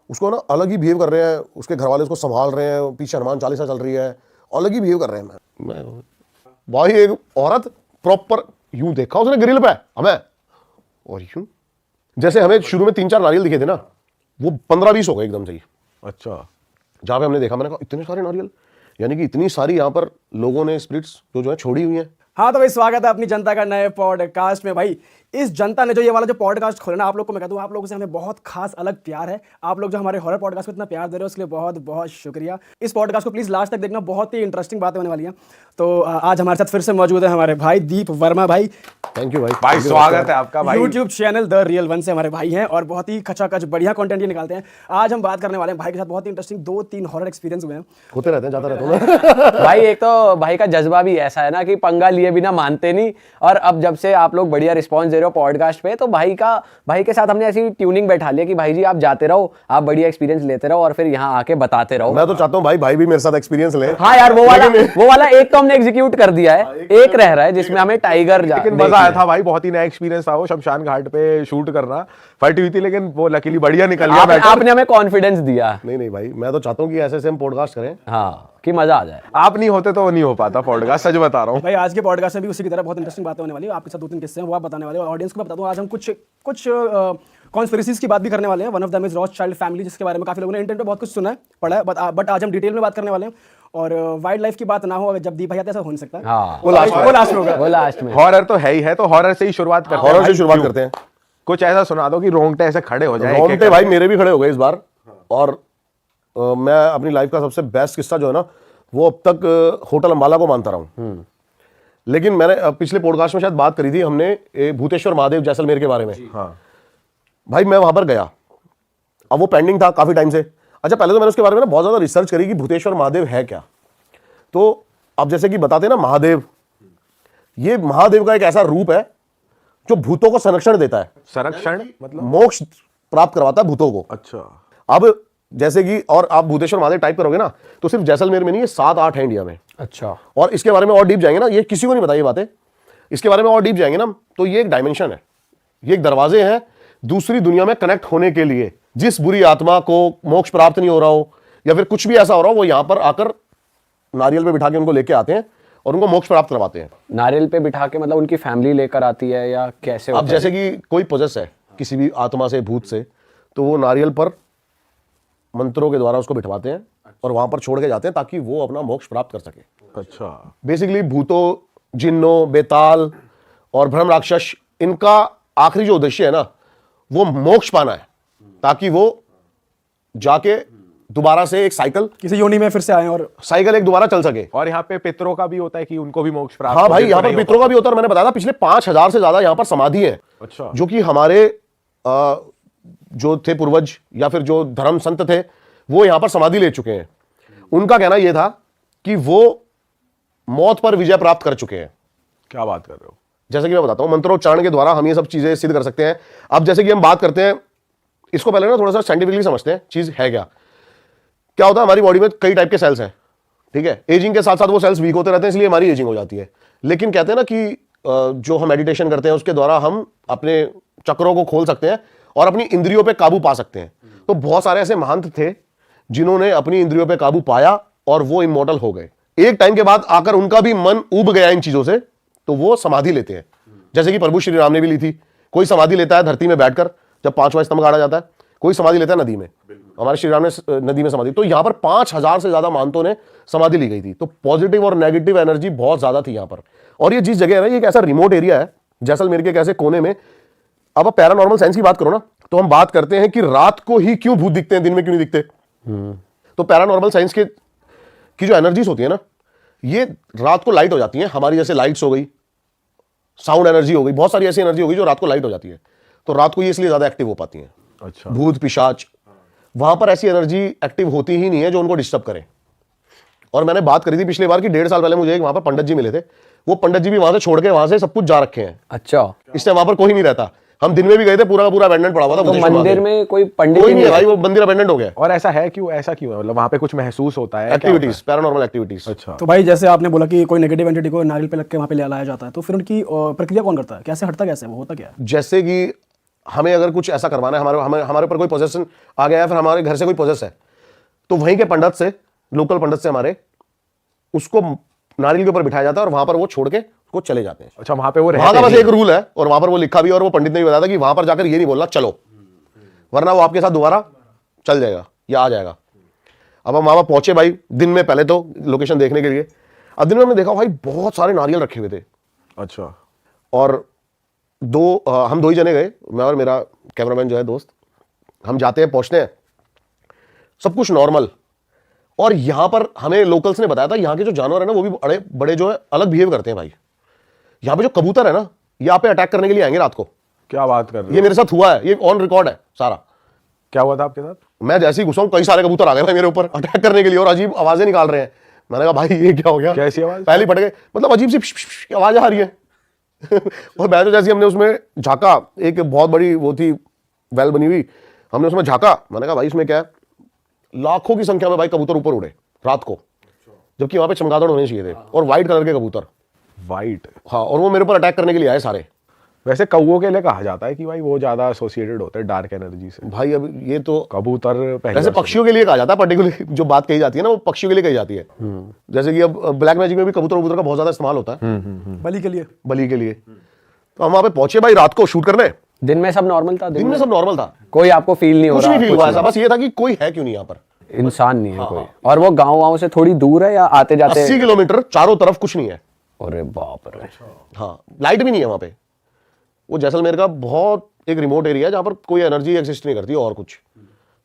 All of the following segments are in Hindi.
उसको ना अलग ही बिहेव कर रहे हैं, उसके घर वाले उसको संभाल रहे हैं, पीछे हनुमान चालीसा चल रही है, अलग ही बिहेव कर रहे हैं। मैं भाई एक औरत प्रॉपर यूं देखा उसने ग्रिल पे हमें, और यूं जैसे हमें शुरू में 3-4 नारियल दिखे थे ना, वो 15-20 हो गए एकदम से ही। अच्छा, जहां पे हमने देखा, मैंने कहा इतने सारे नारियल, यानी कि इतनी सारी यहाँ पर लोगों ने स्पिरिट्स जो है छोड़ी हुई हैं। हाँ तो भाई स्वागत है अपनी जनता का नए पॉडकास्ट में। भाई इस जनता ने जो ये वाला जो पॉडकास्ट खोला ना, आप लोग को मैं कहता हूँ, आप लोगों से हमें बहुत खास अलग प्यार है। आप लोग जो हमारे हॉरर पॉडकास्ट को इतना प्यार दे रहे हो उसके लिए बहुत बहुत शुक्रिया। इस पॉडकास्ट को प्लीज लास्ट तक देखना, बहुत ही इंटरेस्टिंग बातें होने वाली हैं। तो आज हमारे साथ फिर से मौजूद है हमारे भाई दीप वर्मा भाई। थैंक यू भाई। भाई स्वागत है आपका भाई। YouTube channel the real one से हमारे भाई हैं और बहुत ही खचाखच बढ़िया कंटेंट ये निकालते हैं। आज हम बात करने वाले हैं भाई के साथ बहुत ही इंटरेस्टिंग 2-3 हॉरर एक्सपीरियंस हुए हैं। होते रहते हैं, जाता रहता हूँ भाई एक तो भाई का जज्बा भी ऐसा है ना कि पंगा लिए बिना मानते नहीं, और अब जब से आप लोग बढ़िया रिस्पांस दे रहे हो पॉडकास्ट पे, तो भाई के साथ हमने ऐसी ट्यूनिंग बैठा लिया कि भाई जी आप जाते रहो, आप बढ़िया एक्सपीरियंस लेते रहो और फिर यहाँ आके बताते रहो। मैं तो चाहता हूँ भाई भी मेरे साथ एक्सपीरियंस ले। हाँ यार, वो वाला एक तो हमने एग्जीक्यूट कर दिया है, एक रह रहा है जिसमें हमें टाइगर लेकिन मजा आया था भाई, बहुत ही नया एक्सपीरियंस था वो शमशान घाट पे शूट करना। फटी हुई थी लेकिन वो लकीली बढ़िया निकल गया। आपने हमें कॉन्फिडेंस दिया। नहीं भाई, मैं तो चाहता हूँ कि ऐसे हम पॉडकास्ट करें, हाँ, कि मजा आ जाए। आप नहीं होते तो वो नहीं हो पाता पॉडकास्ट, सच बता रहा हूँ भाई आज के पॉडकास्ट में भी उसी की तरह बहुत इंटरेस्टिंग बातें होने वाली है। आपके साथ 2-3 किस्से हैं वो आप बताने वाले हैं, और ऑडियंस को मैं बता दूं आज हम कुछ कॉन्स्पिरेसीज की बात भी करने वाले हैं। One of them is Rothschild family, जिसके बारे में काफी लोगों ने इंटरनेट पे बहुत कुछ सुना है, पढ़ा है, बट आज हम डिटेल में बात करने वाले हैं। और वाइल्ड लाइफ की बात ना हो, अगर जब दीप भाई आते हैं ऐसा हो नहीं सकता। हाँ, वो लास्ट में होगा। वो लास्ट में। हॉरर तो है ही है, तो हॉरर से ही शुरुआत करते हैं। हॉरर से शुरुआत करते हैं। कुछ ऐसा सुना दो कि रोंगटे ऐसे खड़े हो जाए। रोंगटे भाई मेरे भी खड़े हो गए इस बार। और मैं अपनी लाइफ का सबसे बेस्ट किस्सा जो है ना, वो अब तक होटल अंबाला को मानता रहा हूँ। लेकिन मैंने पिछले पॉडकास्ट में शायद बात करी थी हमने भूतेश्वर महादेव जैसलमेर के बारे में। हाँ भाई मैं वहां पर गया, अब वो पेंडिंग था काफी टाइम से। अच्छा, पहले तो मैंने उसके बारे में ना बहुत ज्यादा रिसर्च करी कि भूतेश्वर महादेव है क्या। तो अब जैसे कि बताते हैं ना महादेव, ये महादेव का एक ऐसा रूप है जो भूतों को संरक्षण देता है। संरक्षण मतलब मोक्ष प्राप्त करवाता है भूतों को। अच्छा, अब जैसे कि और आप भूतेश्वर महादेव टाइप करोगे ना, तो सिर्फ जैसलमेर में नहीं, ये 7-8 है इंडिया में। अच्छा, और इसके बारे में और डीप जाएंगे ना, ये किसी को नहीं बताइए बातें, इसके बारे में और डीप जाएंगे ना, तो ये एक डायमेंशन है, ये एक दरवाजे हैं दूसरी दुनिया में कनेक्ट होने के लिए। जिस बुरी आत्मा को मोक्ष प्राप्त नहीं हो रहा हो या फिर कुछ भी ऐसा हो रहा हो, वो यहां पर आकर नारियल पे बिठा के उनको लेके आते हैं और उनको मोक्ष प्राप्त करवाते हैं। नारियल पे बिठा के मतलब उनकी फैमिली लेकर आती है या कैसे? अब जैसे कि कोई पोजेस है किसी भी आत्मा से, भूत से, तो वो नारियल पर मंत्रों के द्वारा उसको बिठवाते हैं और वहां पर छोड़ के जाते हैं ताकि वो अपना मोक्ष प्राप्त कर सके। अच्छा, बेसिकली भूतों, जिन्नों, बेताल और भ्रम राक्षस, इनका आखिरी जो उद्देश्य है ना, वो मोक्ष पाना है, ताकि वो जाके दोबारा से एक साइकिल किसी योनि में फिर से आए और एक दोबारा चल सके। और यहाँ पे पितरों का भी होता है कि उनको भी मोक्ष प्राप्त। हाँ भाई, यहाँ पर पितरों का भी होता है। मैंने बताया था पिछले 5000 से ज्यादा यहाँ पर समाधि है। अच्छा, जो कि हमारे जो थे पूर्वज या फिर जो धर्म संत थे, वो यहां पर समाधि ले चुके हैं। उनका कहना यह था कि वो मौत पर विजय प्राप्त कर चुके हैं। क्या बात कर रहे हो? जैसे कि मैं बताता हूं, मंत्रोच्चारण के द्वारा हम ये सब चीजें सिद्ध कर सकते हैं। अब जैसे कि हम बात करते हैं, इसको पहले ना थोड़ा सा साइंटिफिकली समझते हैं चीज है क्या। क्या होता है, हमारी बॉडी में कई टाइप के सेल्स हैं, ठीक है। एजिंग के साथ साथ वो सेल्स वीक होते रहते हैं, इसलिए हमारी एजिंग हो जाती है। लेकिन कहते हैं ना कि जो हम मेडिटेशन करते हैं उसके द्वारा हम अपने चक्रों को खोल सकते हैं और अपनी इंद्रियों पे काबू पा सकते हैं। तो बहुत सारे ऐसे महंत थे जिन्होंने अपनी इंद्रियों पे काबू पाया और वो इमॉर्टल हो गए। एक टाइम के बाद आकर उनका भी मन उब गया इन चीजों से, तो वो समाधि लेते हैं। जैसे कि प्रभु श्री राम ने भी ली थी। कोई समाधि लेता है धरती में बैठकर, जब 5वां स्तंभ गाड़ा जाता है। कोई समाधि लेता है नदी में, हमारे श्री राम ने नदी में समाधि। तो यहां पर 5000 से ज्यादा महंतों ने समाधि ली गई थी। तो पॉजिटिव और नेगेटिव एनर्जी बहुत ज्यादा थी यहां पर। और ये जिस जगह है ना, ये एक ऐसा रिमोट एरिया है जैसलमेर के एक ऐसे कोने में। अब पैरानॉर्मल साइंस की बात करो ना, तो हम बात करते हैं कि रात को ही क्यों भूत दिखते हैं, दिन में क्यों नहीं दिखते। तो पैरानॉर्मल साइंस की जो एनर्जीज होती है ना, ये रात को लाइट हो जाती हैं। हमारी जैसे लाइट्स हो गई, साउंड एनर्जी हो गई, बहुत सारी ऐसी एनर्जी हो गई जो रात को लाइट हो जाती है। तो रात को ये इसलिए ज्यादा एक्टिव हो पाती हैं। अच्छा, भूत पिशाच, वहां पर ऐसी एनर्जी एक्टिव होती ही नहीं है जो उनको डिस्टर्ब करे। और मैंने बात करी थी पिछली बार कि 1.5 साल पहले मुझे एक वहां पर पंडित जी मिले थे। वो पंडित जी भी वहां से छोड़ के वहां से सब कुछ जा रखे हैं। अच्छा, इससे वहां पर कोई नहीं रहता। हम दिन में भी गए थे, पूरा का पूरा अबेंडेंट पड़ा हुआ था। तो मंदिर में कोई पंडित कोई नहीं है भाई, वो मंदिर अबेंडेंट हो गया। और ऐसा है क्यों? ऐसा क्यों है? मतलब वहां पे कुछ महसूस होता है? Activities, paranormal activities. अच्छा, तो भाई जैसे आपने बोला कि कोई नेगेटिव एंटिटी को नारियल पे लग के वहाँ पे ले लाया जाता है, तो फिर उनकी प्रक्रिया कौन करता है? कैसे हटता, कैसे वो होता क्या है? जैसे कि हमें अगर कुछ ऐसा करवाना है, हमारे ऊपर कोई पोजेशन आ गया है, फिर हमारे घर से कोई पोजेस है, तो वहीं के पंडित से, लोकल पंडित से हमारे, उसको नारियल के ऊपर बिठाया जाता है और वहां पर वो छोड़ के उसको चले जाते हैं। अच्छा, वहां पे वो वहां का बस एक रूल है, और वहां पर वो लिखा भी है, और वो पंडित ने भी बताया था कि वहां पर जाकर ये नहीं बोलना चलो, वरना वो आपके साथ दोबारा चल जाएगा या आ जाएगा। अब हम वहां पर पहुंचे भाई दिन में, पहले तो लोकेशन देखने के लिए। अब दिन में हमने देखा भाई बहुत सारे नारियल रखे हुए थे, अच्छा, और हम दो ही जने गए, मैं और मेरा कैमरामैन जो है दोस्त। हम जाते हैं, पहुंचते हैं, सब कुछ नॉर्मल। और यहां पर हमें लोकल्स ने बताया था यहाँ के जो जानवर है ना, वो भी बड़े बड़े जो है अलग बिहेव करते हैं भाई। यहाँ पे जो कबूतर है ना, ये आप पे अटैक करने के लिए आएंगे रात को। क्या बात कर रहे हो? ये मेरे साथ हुआ है, ये ऑन रिकॉर्ड है सारा। क्या हुआ था आपके साथ? मैं जैसे ही घुसा हूं, कई सारे कबूतर आ गए भाई मेरे ऊपर अटैक करने के लिए, और अजीब आवाजें निकाल रहे हैं। मैंने कहा भाई ये क्या हो गया? कैसी आवाज? पहले फट गए, मतलब अजीब सी आवाज आ रही है। और मैं तो जैसे हमने उसमें झांका, एक बहुत बड़ी वो थी वेल बनी हुई, हमने उसमें झांका, मैंने कहा भाई इसमें क्या है? लाखों की संख्या में भाई कबूतर ऊपर उड़े रात को, जबकि वहां पे चमगादड़ होने चाहिए थे, और व्हाइट कलर के कबूतर। वाइट? हाँ, और वो मेरे ऊपर अटैक करने के लिए आए सारे। वैसे कौओं के लिए कहा जाता है कि भाई वो ज्यादा एसोसिएटेड होते हैं डार्क एनर्जी से। भाई अब ये तो कबूतर पहले वैसे पक्षियों के लिए कहा जाता है, पर्टिकुलर जो बात कही जाती है ना, वो पक्षियों के लिए कही जाती है। जैसे कि अब ब्लैक मैजिक में भी कबूतर का बहुत ज्यादा इस्तेमाल होता है बलि के लिए। बलि के लिए। तो हम वहां पे पहुंचे भाई रात को शूट करने। दिन में सब नॉर्मल था? दिन में सब नॉर्मल था, कोई आपको फील नहीं हो कुछ रहा? नहीं फील हुआ ऐसा, बस ये था कि कोई है क्यों नहीं यहाँ पर, इंसान नहीं है कोई। और वो गाँव से थोड़ी दूर है या आते जाते? 80 किलोमीटर चारों तरफ कुछ नहीं है। अरे बाप रे। हाँ, लाइट भी नहीं है वहां पे। वो जैसलमेर का बहुत एक रिमोट एरिया है जहां पर कोई एनर्जी एग्जिस्ट नहीं करती और कुछ।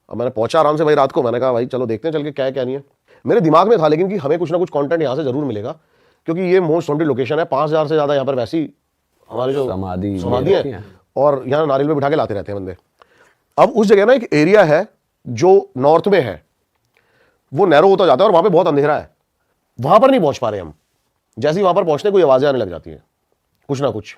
अब मैंने पहुंचा आराम से भाई रात को, मैंने कहा भाई चलो देखते हैं चल के क्या है क्या नहीं है। मेरे दिमाग में था लेकिन कि हमें कुछ ना कुछ कंटेंट यहाँ से जरूर मिलेगा, क्योंकि ये मोस्ट वांटेड लोकेशन है। 5000 से ज्यादा यहाँ पर वैसी हमारे जो समाधि है, और यहाँ नारियल में बिठा के लाते रहते हैं बंदे। अब उस जगह ना एक एरिया है जो नॉर्थ में है, वो नैरो होता जाता है और वहां पे बहुत अंधेरा है, वहां पर नहीं पहुंच पा रहे हम। जैसे ही वहां पर पहुंचने कोई आवाजें आने लग जाती है कुछ ना कुछ।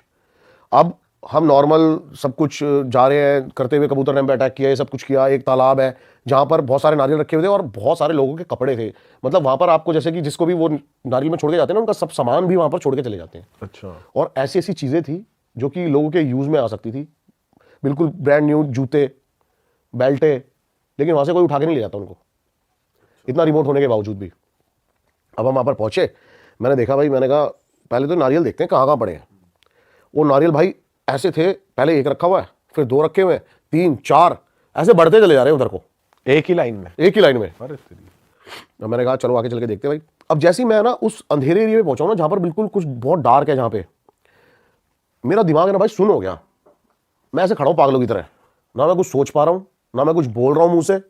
अब हम नॉर्मल सब कुछ जा रहे हैं करते हुए, कबूतर ने पे अटैक किया, ये सब कुछ किया। एक तालाब है जहां पर बहुत सारे नारियल रखे हुए थे और बहुत सारे लोगों के कपड़े थे। मतलब वहां पर आपको जैसे कि जिसको भी वो नारियल में छोड़ के जाते हैं ना, उनका सब सामान भी वहां पर छोड़ के चले जाते हैं। अच्छा। और ऐसी ऐसी चीजें थी जो कि लोगों के यूज में आ सकती थी, बिल्कुल ब्रांड न्यू जूते, बेल्टे, लेकिन वहां से कोई उठा के नहीं ले जाता उनको, इतना रिमोट होने के बावजूद भी। अब हम वहां पर पहुंचे, मैंने देखा भाई, मैंने कहा पहले तो नारियल देखते हैं कहाँ कहाँ पड़े हैं। वो नारियल भाई ऐसे थे, पहले एक रखा हुआ है, फिर 2 रखे हुए हैं, 3 4 ऐसे बढ़ते चले जा रहे हैं उधर को, एक ही लाइन में? एक ही लाइन में। अरे अब मैंने कहा चलो आगे चल के देखते हैं भाई। अब जैसे ही मैं ना उस अंधेरे एरिया में पहुंचा ना, जहां पर बिल्कुल कुछ बहुत डार्क है, जहां पे मेरा दिमाग है ना भाई सुन हो गया। मैं ऐसे खड़ा हूं पागलों की तरह, ना मैं कुछ सोच पा रहा हूं, ना मैं कुछ बोल रहा हूं मुंह से।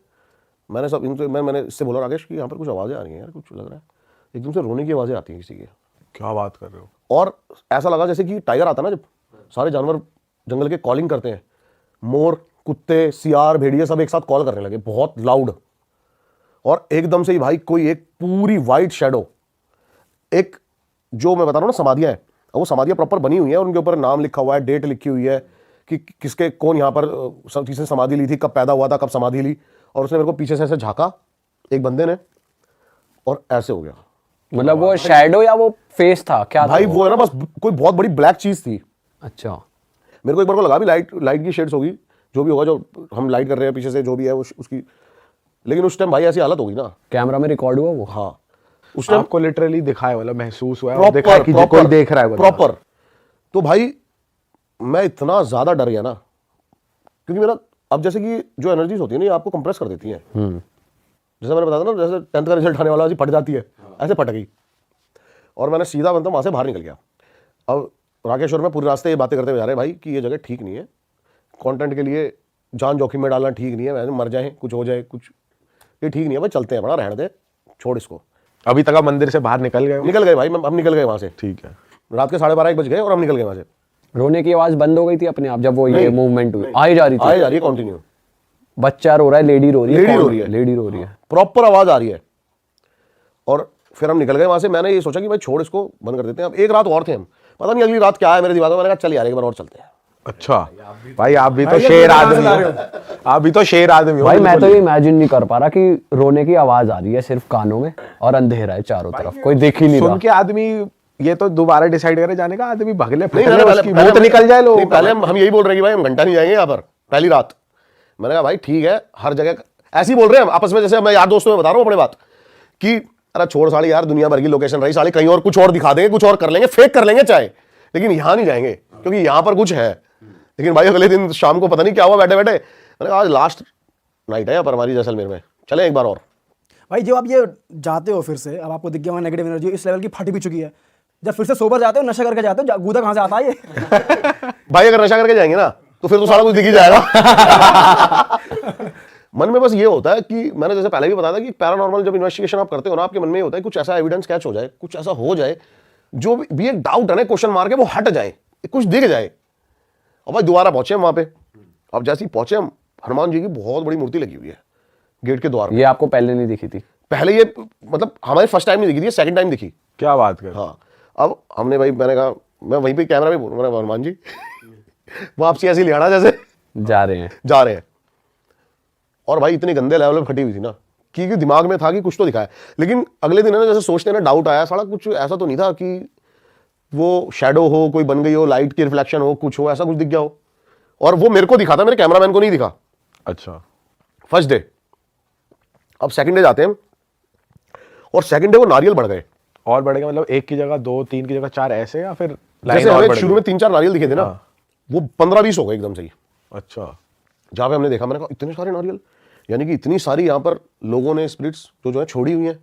मैंने इससे बोला राकेश कि यहाँ पर कुछ आवाजें आ रही हैं यार, कुछ लग रहा है। एकदम से रोने की आवाजें आती हैं किसी की। क्या बात कर रहे हो? और ऐसा लगा जैसे कि टाइगर आता ना, जब सारे जानवर जंगल के कॉलिंग करते हैं, मोर, कुत्ते, सियार, भेड़िए सब एक साथ कॉल करने लगे बहुत लाउड। और एकदम से ही भाई कोई एक पूरी वाइट शैडो, एक जो मैं बता रहा हूँ ना समाधियां हैं, वो समाधियां प्रॉपर बनी हुई है, उनके ऊपर नाम लिखा हुआ है, डेट लिखी हुई है कि किसके कौन यहाँ पर किसने समाधि ली थी, कब पैदा हुआ था, कब समाधि ली। और उसने मेरे को पीछे से ऐसे झांका एक बंदे ने, और ऐसे हो गया। मतलब वो शैडो या वो फेस था क्या भाई था वो है ना बस कोई बहुत बड़ी ब्लैक चीज थी। अच्छा। मेरे को एक बार को लगा भी लाइट की शेड्स होगी, जो भी होगा, जो हम लाइट कर रहे हैं पीछे से, जो भी है उसकी। लेकिन उस टाइम भाई ऐसी हालत होगी ना, कैमरा में रिकॉर्ड हुआ वो? हाँ उस टाइम आपको लिटरली दिखाया, मतलब महसूस हुआ है, देखा कि कोई देख रहा है प्रॉपर। तो भाई मैं इतना ज्यादा डर गया ना, क्योंकि मेरा अब जैसे कि जो एनर्जीज होती है ना, ये आपको कंप्रेस कर देती है। जैसे मैंने बताया ना, जैसे 10th का रिजल्ट आने वाला फट जाती है, ऐसे फट गई। और मैंने सीधा मतलब वहां से बाहर निकल गया। अब राकेश और मैं पूरे रास्ते ये बातें करते हुए जा रहे हैं भाई कि ये जगह ठीक नहीं है, कंटेंट के लिए जान जोखिम में डालना ठीक नहीं है, वैसे मर जाए, कुछ हो जाए, कुछ ये ठीक नहीं है भाई, चलते हैं, बड़ा रहने दे, छोड़ इसको। अभी तक आप मंदिर से बाहर निकल गए? निकल गए भाई, हम निकल गए वहां से। ठीक है। रात के 12:30 बज गए और हम निकल गए वहां से। रोने की आवाज बंद हो गई थी अपने आप जब वो ये मूवमेंट हुई? आई जा रही है कंटिन्यू। बच्चा रो रहा है, लेडी रो रही है, लेडी रो रही है, प्रॉपर आवाज आ रही है। और फिर हम निकल गए वहां से। मैंने ये सोचा कि भाई छोड़ इसको, बंद कर देते हैं। अब एक रात और थे हम, पता नहीं अगली रात क्या है मेरे दिमाग में। मैंने कहा चल यार एक बार और चलते हैं। अच्छा भाई, आप भी तो शेर आदमी हो, आप भी तो शेर आदमी हो भाई। मैं तो ये इमेजिन नहीं कर पा रहा कि रोने की आवाज आ रही है सिर्फ कानों में और अंधेरा है चारों तरफ, कोई दिख ही नहीं रहा। सुन के आदमी ये तो दोबारा डिसाइड करे जाने का, आदमी भगले नहीं मैंने उसकी मुंह तो निकल जाए लोग। पहले हम यही बोल रहे हैं कि भाई हम घंटा नहीं जाएंगे यहाँ पर पहली रात। मैंने कहा भाई ठीक है, हर जगह ऐसे ही बोल रहे हैं हम आपस में, जैसे मैं यार दोस्तों में बता रहा हूँ अपने बात कि अरे छोड़ साली यार, दुनिया भर की लोकेशन रही साली, कहीं और कुछ और दिखा देंगे, कुछ और कर लेंगे, फेक कर लेंगे चाहे, लेकिन यहाँ नहीं जाएंगे क्योंकि यहाँ पर कुछ है। लेकिन भाई अगले दिन शाम को पता नहीं क्या हुआ, बैठे बैठे मैंने कहा आज लास्ट नाइट है यहाँ पर हमारी जैसलमेर में, चले एक बार और। भाई जब आप ये जाते हो फिर से, अब आपको दिख गया वहाँ नेगेटिव एनर्जी इस लेवल की फटी भी चुकी है, जब फिर से सोबर जाते हो, नशा करके जाते हो, गूदा कहाँ से आता है ये? भाई अगर नशा करके जाएंगे ना तो फिर तो सारा कुछ दिख ही जाएगा। मन में बस ये होता है कि मैंने जैसे पहले भी बताया था कि पैरानॉर्मल जब इन्वेस्टिगेशन आप करते हो ना, आपके मन में ये होता है कुछ ऐसा एविडेंस कैच हो जाए, कुछ ऐसा हो जाए जो भी एक डाउट है ना, क्वेश्चन मार के वो हट जाए, कुछ दिख जाए। और भाई दोबारा पहुंचे हम वहां पे। अब जैसे ही पहुंचे हम, हनुमान जी की बहुत बड़ी मूर्ति लगी हुई है गेट के द्वार पे। ये आपको पहले नहीं दिखी थी? पहले ये मतलब हमारी फर्स्ट टाइम नहीं दिखी थी, सेकंड टाइम दिखी। क्या बात कर। हाँ, अब हमने भाई, मैंने कहा मैं वहीं पे कैमरा में बोल रहा हूँ, हनुमान जी वापसी ऐसी लियाना जैसे जा रहे हैं। और भाई इतने गंदे लेवल पे फटी हुई थी ना कि दिमाग में था कि कुछ तो दिखाया, लेकिन अगले दिन ना जैसे सोचते ना डाउट आया, साला कुछ ऐसा तो नहीं था कि वो शैडो हो, कोई बन गई हो, लाइट की रिफ्लेक्शन हो, कुछ हो, ऐसा कुछ दिख गया हो। और वो मेरे को दिखा था, मेरे कैमरामैन को नहीं दिखा। अच्छा, फर्स्ट डे। अब सेकंड डे जाते हैं और सेकंड डे वो नारियल बढ़ गए। और बढ़ेगा मतलब एक की जगह 2, 3 की जगह 4 ऐसे, या फिर जैसे और हमें बढ़ शुरू गई? में 3-4 नारियल दिखे थे ना, हाँ। वो 15-20 हो गए एकदम से ही। अच्छा, जहाँ पे हमने देखा, मैंने कहा इतने सारे नारियल, यानी कि इतनी सारी यहाँ पर लोगों ने स्पिरिट्स जो है छोड़ी हुई हैं।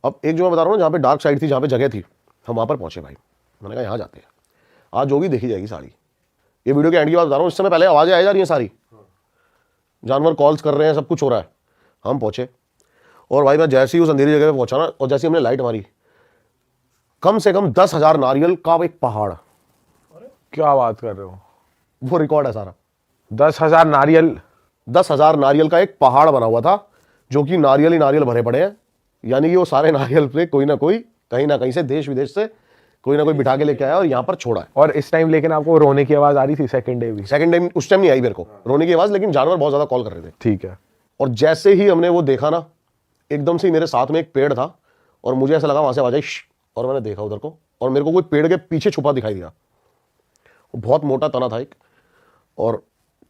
अब एक जो मैं बता रहा हूँ जहाँ पे डार्क साइड थी, जहाँ पे जगह थी, हम वहाँ पर पहुंचे भाई। मैंने कहा यहाँ जाते हैं, आज जो भी देखी जाएगी सारी। ये वीडियो के एंड की बात बता रहा हूँ, इस समय पहले आवाज़ें आ जा रही हैं सारी, जानवर कॉल्स कर रहे हैं, सब कुछ हो रहा है। हम पहुंचे और भाई मैं जैसे ही उस अंधेरी जगह पे पहुंचा ना, और जैसे ही हमने लाइट मारी, कम से कम 10,000 नारियल का एक पहाड़। क्या बात कर रहे हो? वो रिकॉर्ड है सारा। 10,000 नारियल? 10,000 नारियल का एक पहाड़ बना हुआ था, जो कि नारियल ही नारियल भरे पड़े हैं। यानी कि वो सारे नारियल पे कोई ना कोई, कहीं ना कहीं से, देश विदेश से कोई ना कोई बिठा के लेके आया और यहाँ पर छोड़ा है। और इस टाइम लेकिन आपको रोने की आवाज आ रही थी सेकंड डे भी? सेकंड टाइम उस टाइम नहीं आई मेरे को रोने की आवाज, लेकिन जानवर बहुत ज्यादा कॉल कर रहे थे। ठीक है। और जैसे ही हमने वो देखा ना, एकदम से ही मेरे साथ में एक पेड़ था और मुझे ऐसा लगा वहां से आवाज आई, और मैंने देखा उधर को, और मेरे को कोई पेड़ के पीछे छुपा दिखाई दिया। वो बहुत मोटा तना था एक, और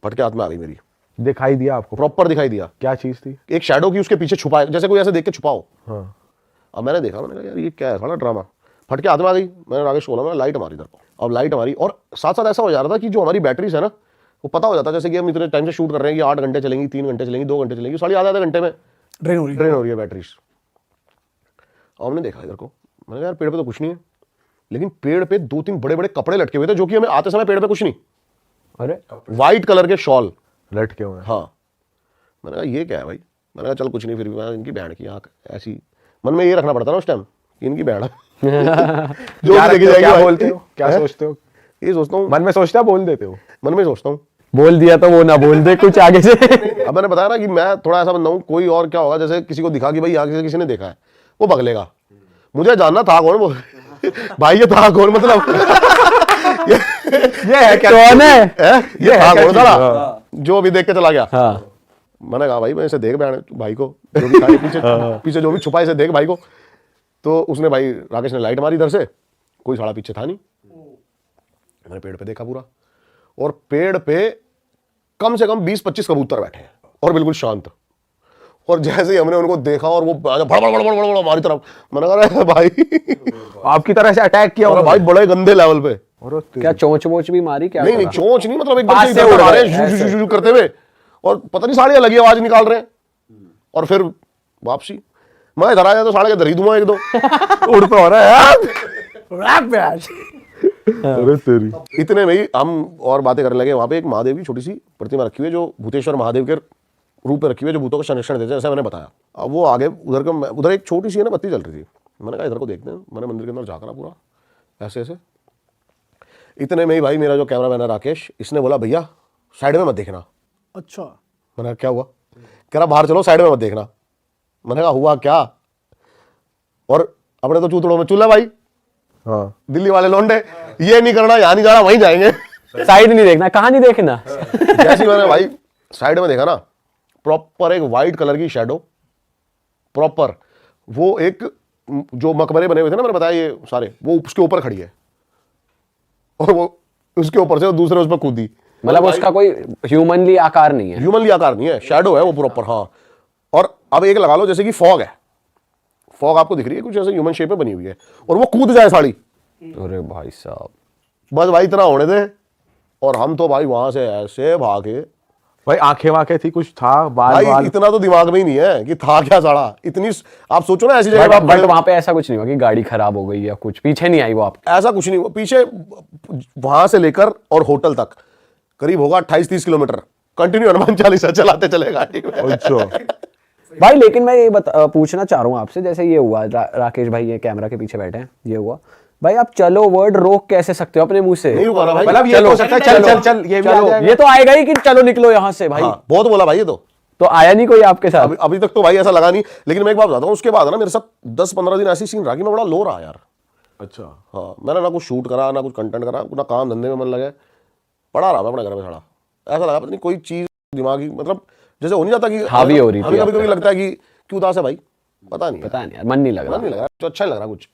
फटके हाथ में आ गई मेरी। दिखाई दिया आपको? प्रॉपर दिखाई दिया। क्या चीज थी? एक शैडो की उसके पीछे छुपा है, जैसे कोई ऐसे देख के छुपाओ। हाँ। अब मैंने देखा, मैंने कहा यार ये क्या है, साला ड्रामा। फटके हाथ में आ गई। मैंने राकेश को बोला, मैंने लाइट मारी इधर को। अब लाइट मारी और साथ साथ ऐसा हो जा रहा था कि जो हमारी बैटरीज है ना, वो पता हो जाता है जैसे कि हम इतने टाइम से शूट कर रहे हैं कि 8 घंटे चलेंगी, 3 घंटे चलेंगी, 2 घंटे चलेंगी, साढ़े आधे घंटे में ड्रेन हो रही है बैटरीज। अब हमने देखा इधर को, मैंने कहा यार पेड़ पे तो कुछ नहीं है, लेकिन पेड़ पे 2-3 बड़े बड़े कपड़े लटके हुए थे, जो कि हमें आते समय पेड़ पे कुछ नहीं, अरे व्हाइट कलर के शॉल लटके हुए हैं। हाँ। मैंने कहा ये क्या है भाई? मैंने कहा चल कुछ नहीं, फिर भी मैं इनकी बहन की आंख ऐसी, मन में ये रखना पड़ता ना उस टाइम कि इनकी बहन जो क्या भी देखी रखते हो, जाएगी क्या भाई। बोलते हो, क्या हैं? सोचते हो? ये सोचता हूँ, मन में सोचता बोल देते हो? मन में सोचता हूँ। बोल दिया तो वो ना बोल दे कुछ आगे से। अब मैंने बताया ना कि मैं थोड़ा ऐसा बंदा हूँ, कोई और क्या होगा, जैसे किसी को दिखा कि भाई आगे से किसी ने देखा है, वो भगलेगा। मुझे जानना था कौन वो भाई, ये था कौन, मतलब ये है क्या? कौन है? ये था कौन साला हाँ। जो अभी देख के चला गया। हाँ। मैंने कहा भाई मैं इसे देख बहन भाई को, जो भी था ये पीछे पीछे जो भी छुपा इसे देख भाई को। तो उसने भाई, राकेश ने लाइट मारी इधर से, कोई साला पीछे था नहीं। मैंने पेड़ पे देखा पूरा, और पेड़ पे कम से कम 20-25 कबूतर बैठे हैं और बिल्कुल शांत। और जैसे ही हमने उनको देखा और वो भड़ हमारी तरफ, मैंने कहा अरे भाई आपकी तरह से अटैक किया और होगा भाई बड़े गंदे लेवल पे। और क्या चोंच वोच भी मारी क्या? नहीं नहीं, चोंच नहीं, मतलब एकदम पास से से इधर उड़ आ रहे गए, हैं ऐसे। शू करते हुए, और पता नहीं साढ़े अलग ही आवाज निकाल रहे हैं। और फिर वापसी, मैं इधर आया तो साढ़े के इधर ही दूंगा 1-2 उड़ तो हो रहा है यार। रैप पे आज। अरे तेरी। इतने में ही हम और बातें करने लगे। वहां पे एक महादेव की छोटी सी प्रतिमा रखी हुई है, जो भूतेश्वर महादेव के रूप में रखी हुई है, जो भूतों का संरक्षण देते हैं, जैसा मैंने बताया। अब वो आगे उधर एक छोटी सी है ना बत्ती जल रही थी। मैंने कहा इधर को देखते हैं। मैंने मंदिर के अंदर जाकर पूरा ऐसे ऐसे, इतने में ही भाई मेरा जो कैमरामैन है राकेश, इसने बोला भैया साइड में मत देखना। अच्छा, मैंने कहा क्या हुआ? कह रहा बाहर चलो, साइड में मत देखना। मैंने कहा हुआ क्या? और अपने तो चूतड़ों में चूल्हा भाई, हाँ। दिल्ली वाले लौंडे, ये नहीं करना, यहाँ नहीं जाना, वहीं जाएंगे। साइड नहीं देखना, कहाँ नहीं देखना। जैसे मैंने भाई साइड में देखा ना, प्रॉपर एक वाइट कलर की शैडो, प्रॉपर वो एक जो मकबरे बने हुए थे ना, मैंने बताया ये सारे, वो उसके ऊपर खड़ी है और वो उसके ऊपर से दूसरे उस पर कूदी। मतलब उसका कोई ह्यूमनली आकार नहीं है। ह्यूमनली आकार नहीं है, शैडो है वो प्रॉपर। हाँ, और अब एक लगा लो जैसे कि फॉग है, फॉग आपको दिख रही है कुछ ऐसे ह्यूमन शेप में बनी हुई है, और वो कूद जाए साड़ी, अरे भाई साहब, बस भाई इतना होने दे। और हम तो भाई वहां से ऐसे भागे भाई, आंखें वांखें थी, कुछ था, बाल भाई, बाल। इतना तो दिमाग में ही नहीं है कि था क्या साड़ा। इतनी आप सोचो ना ऐसी जगह पे आप बट वहां पे ऐसा कुछ नहीं हुआ कि गाड़ी खराब हो गई या कुछ, पीछे नहीं आई वो आपके? ऐसा कुछ नहीं हुआ। पीछे वहां से लेकर और होटल तक करीब होगा 28-30 किलोमीटर कंटिन्यू हनुमान चालीसा चलाते चले गाड़ी में। अच्छा। भाई लेकिन मैं ये पूछना चाह रहा हूँ आपसे, जैसे ये हुआ राकेश भाई ये कैमरा के पीछे बैठे हैं, ये हुआ भाई, आप चलो वर्ड रोक कैसे सकते हो अपने मुंह से? नहीं रुका रहा भाई, मतलब ये चलो, तो सकता है, चल चल चल, ये भी आ चलो, जाएगा। ये तो आएगा ही कि चलो निकलो यहाँ से भाई। हाँ, बहुत बोला भाई ये तो आया नहीं कोई आपके साथ? अभी तक तो भाई ऐसा लगा नहीं। लेकिन मैं एक बात बताता हूँ, उसके बाद ना मेरे साथ 10-15 दिन ऐसी सीन रहा कि मैं बड़ा लो रहा यार। अच्छा। हाँ, मैंने ना कुछ शूट करा, ना कुछ कंटेंट करा, ना काम धंधे में मन लगे, पड़ा रहा मैं अपने घर में खड़ा। ऐसा लगा पता नहीं कोई चीज दिमागी, मतलब जैसे हो नहीं जाता कि हावी हो रही थी कभी आप कभी लगता है कि क्यों उदास है भाई, पता नहीं पता नहीं यार, मन नहीं लग मन रहा। नहीं लग रहा, तो अच्छा नहीं लग रहा कुछ,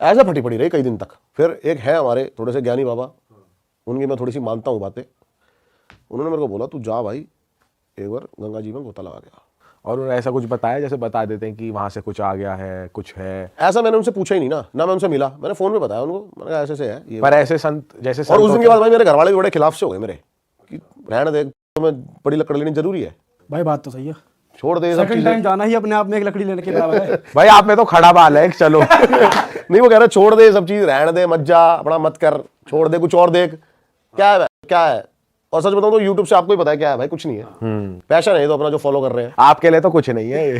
ऐसा फटी पड़ी रही कई दिन तक। फिर एक है हमारे थोड़े से ज्ञानी बाबा, उनकी मैं थोड़ी सी मानता हूँ बातें, उन्होंने मेरे को बोला तू जा भाई एक बार गंगा जी में गोता लगा गया। और उन्होंने ऐसा कुछ बताया जैसे बता देते हैं कि वहां से कुछ आ गया है, कुछ है? ऐसा मैंने उनसे पूछा ही नहीं ना मैं उनसे मिला, मैंने फोन पे बताया उनको, मैंने कहा ऐसे से है ये। पर ऐसे संत जैसे और संत उस दिन के होते बाद भाई मेरे घर वाले भी बड़े खिलाफ से हो गए मेरे कि रहने दे, तुम्हें बड़ी लकड़ लेनी जरूरी है, भाई बात तो सही है, छोड़ दे ये सब सेकंड चीजें। टाइम जाना ही अपने आप में एक लकड़ी लेने के बराबर है। हैं। भाई आप में तो खड़ा बाल है, चलो। नहीं वो कह रहे छोड़ दे ये सब चीज, रहने दे, मत जा, अपना मत कर, छोड़ दे, कुछ और देख। क्या है क्या है? और सच बताऊं तो यूट्यूब से आपको ही पता है क्या है भाई, कुछ नहीं है। पैशन है तो अपना जो फॉलो कर रहे हैं। आपके लिए तो कुछ नहीं है ये।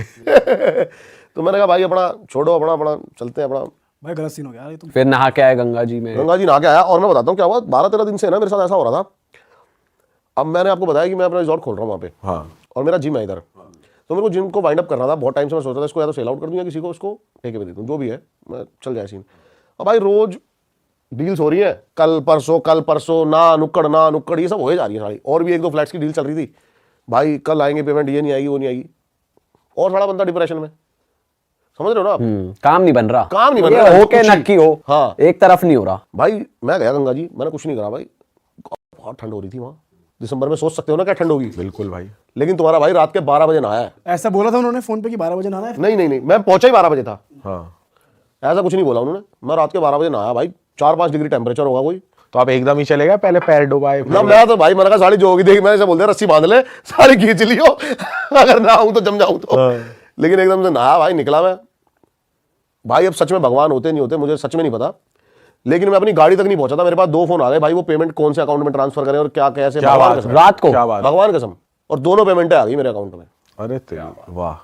तो मैंने कहा भाई अपना छोड़ो, अपना अपना चलते हैं अपना। भाई गलत सीन हो गया यार ये तो। फिर नहा के आए गंगा जी में? गंगा जी नहा के आया, और मैं बताता हूँ क्या हुआ, 12-13 दिन से ना मेरे साथ ऐसा हो रहा था। अब मैंने आपको बताया कि मैं अपना रिजॉर्ट खोल रहा हूँ वहाँ पे, हाँ। और मेरा जिम है इधर, तो मेरे को जिम को वाइंड अप करना था बहुत टाइम से। मैं सोच रहा था इसको या तो सेल आउट कर दूं या किसी को उसको ठेके पे दे दूं, जो भी है मैं चल जाए सीन। अब भाई रोज डील्स हो रही है, कल परसों ना नुक्कड़ ये सब हो जा रही है सारी। और भी 1-2 फ्लैट्स की डील चल रही थी भाई, कल आएंगे पेमेंट, ये नहीं आएगी वो नहीं आएगी, और सारा बंदा डिप्रेशन में, समझ रहे हो ना आप? काम नहीं बन रहा, काम नहीं बन ये रहा, हो के कुछ ही। नक्की हो, हाँ। एक तरफ नहीं हो रहा। भाई मैं गया गंगा जी, मैंने कुछ नहीं करा भाई, बहुत ठंड हो रही थी वहाँ दिसंबर में, सोच सकते हो ना क्या ठंड होगी। बिल्कुल भाई। लेकिन तुम्हारा भाई रात के 12 बजे नहाया है। ऐसा बोला था उन्होंने फोन पे कि 12 बजे नहाना है। नहीं, मैं पहुंचा ही 12 बजे था, हाँ। ऐसा कुछ नहीं बोला उन्होंने। मैं रात के 12 बजे नहाया भाई, 4-5 डिग्री टेम्परेचर होगा कोई तो आप एकदम ही चले गए, पहले पैर डुबाए? ना। मैं तो भाई मैंने कहा साड़ी जो होगी देख, मैंने ऐसे बोल दिया रस्सी बांध ले, साड़ी खींच लियो, अगर ना आऊं तो जम जाऊं तो। लेकिन एकदम से नहा भाई निकला मैं भाई। अब सच में भगवान होते नहीं होते मुझे सच में नहीं पता, लेकिन मैं अपनी गाड़ी तक नहीं पहुंचा था, मेरे पास 2 फोन आ गए भाई, वो पेमेंट कौन से अकाउंट में ट्रांसफर करें और क्या कैसे, क्या भगवान बात कसम, है? रात को? क्या बात? भगवान कसम, और दोनों पेमेंटें आ गई मेरे अकाउंट में। अरे वाह,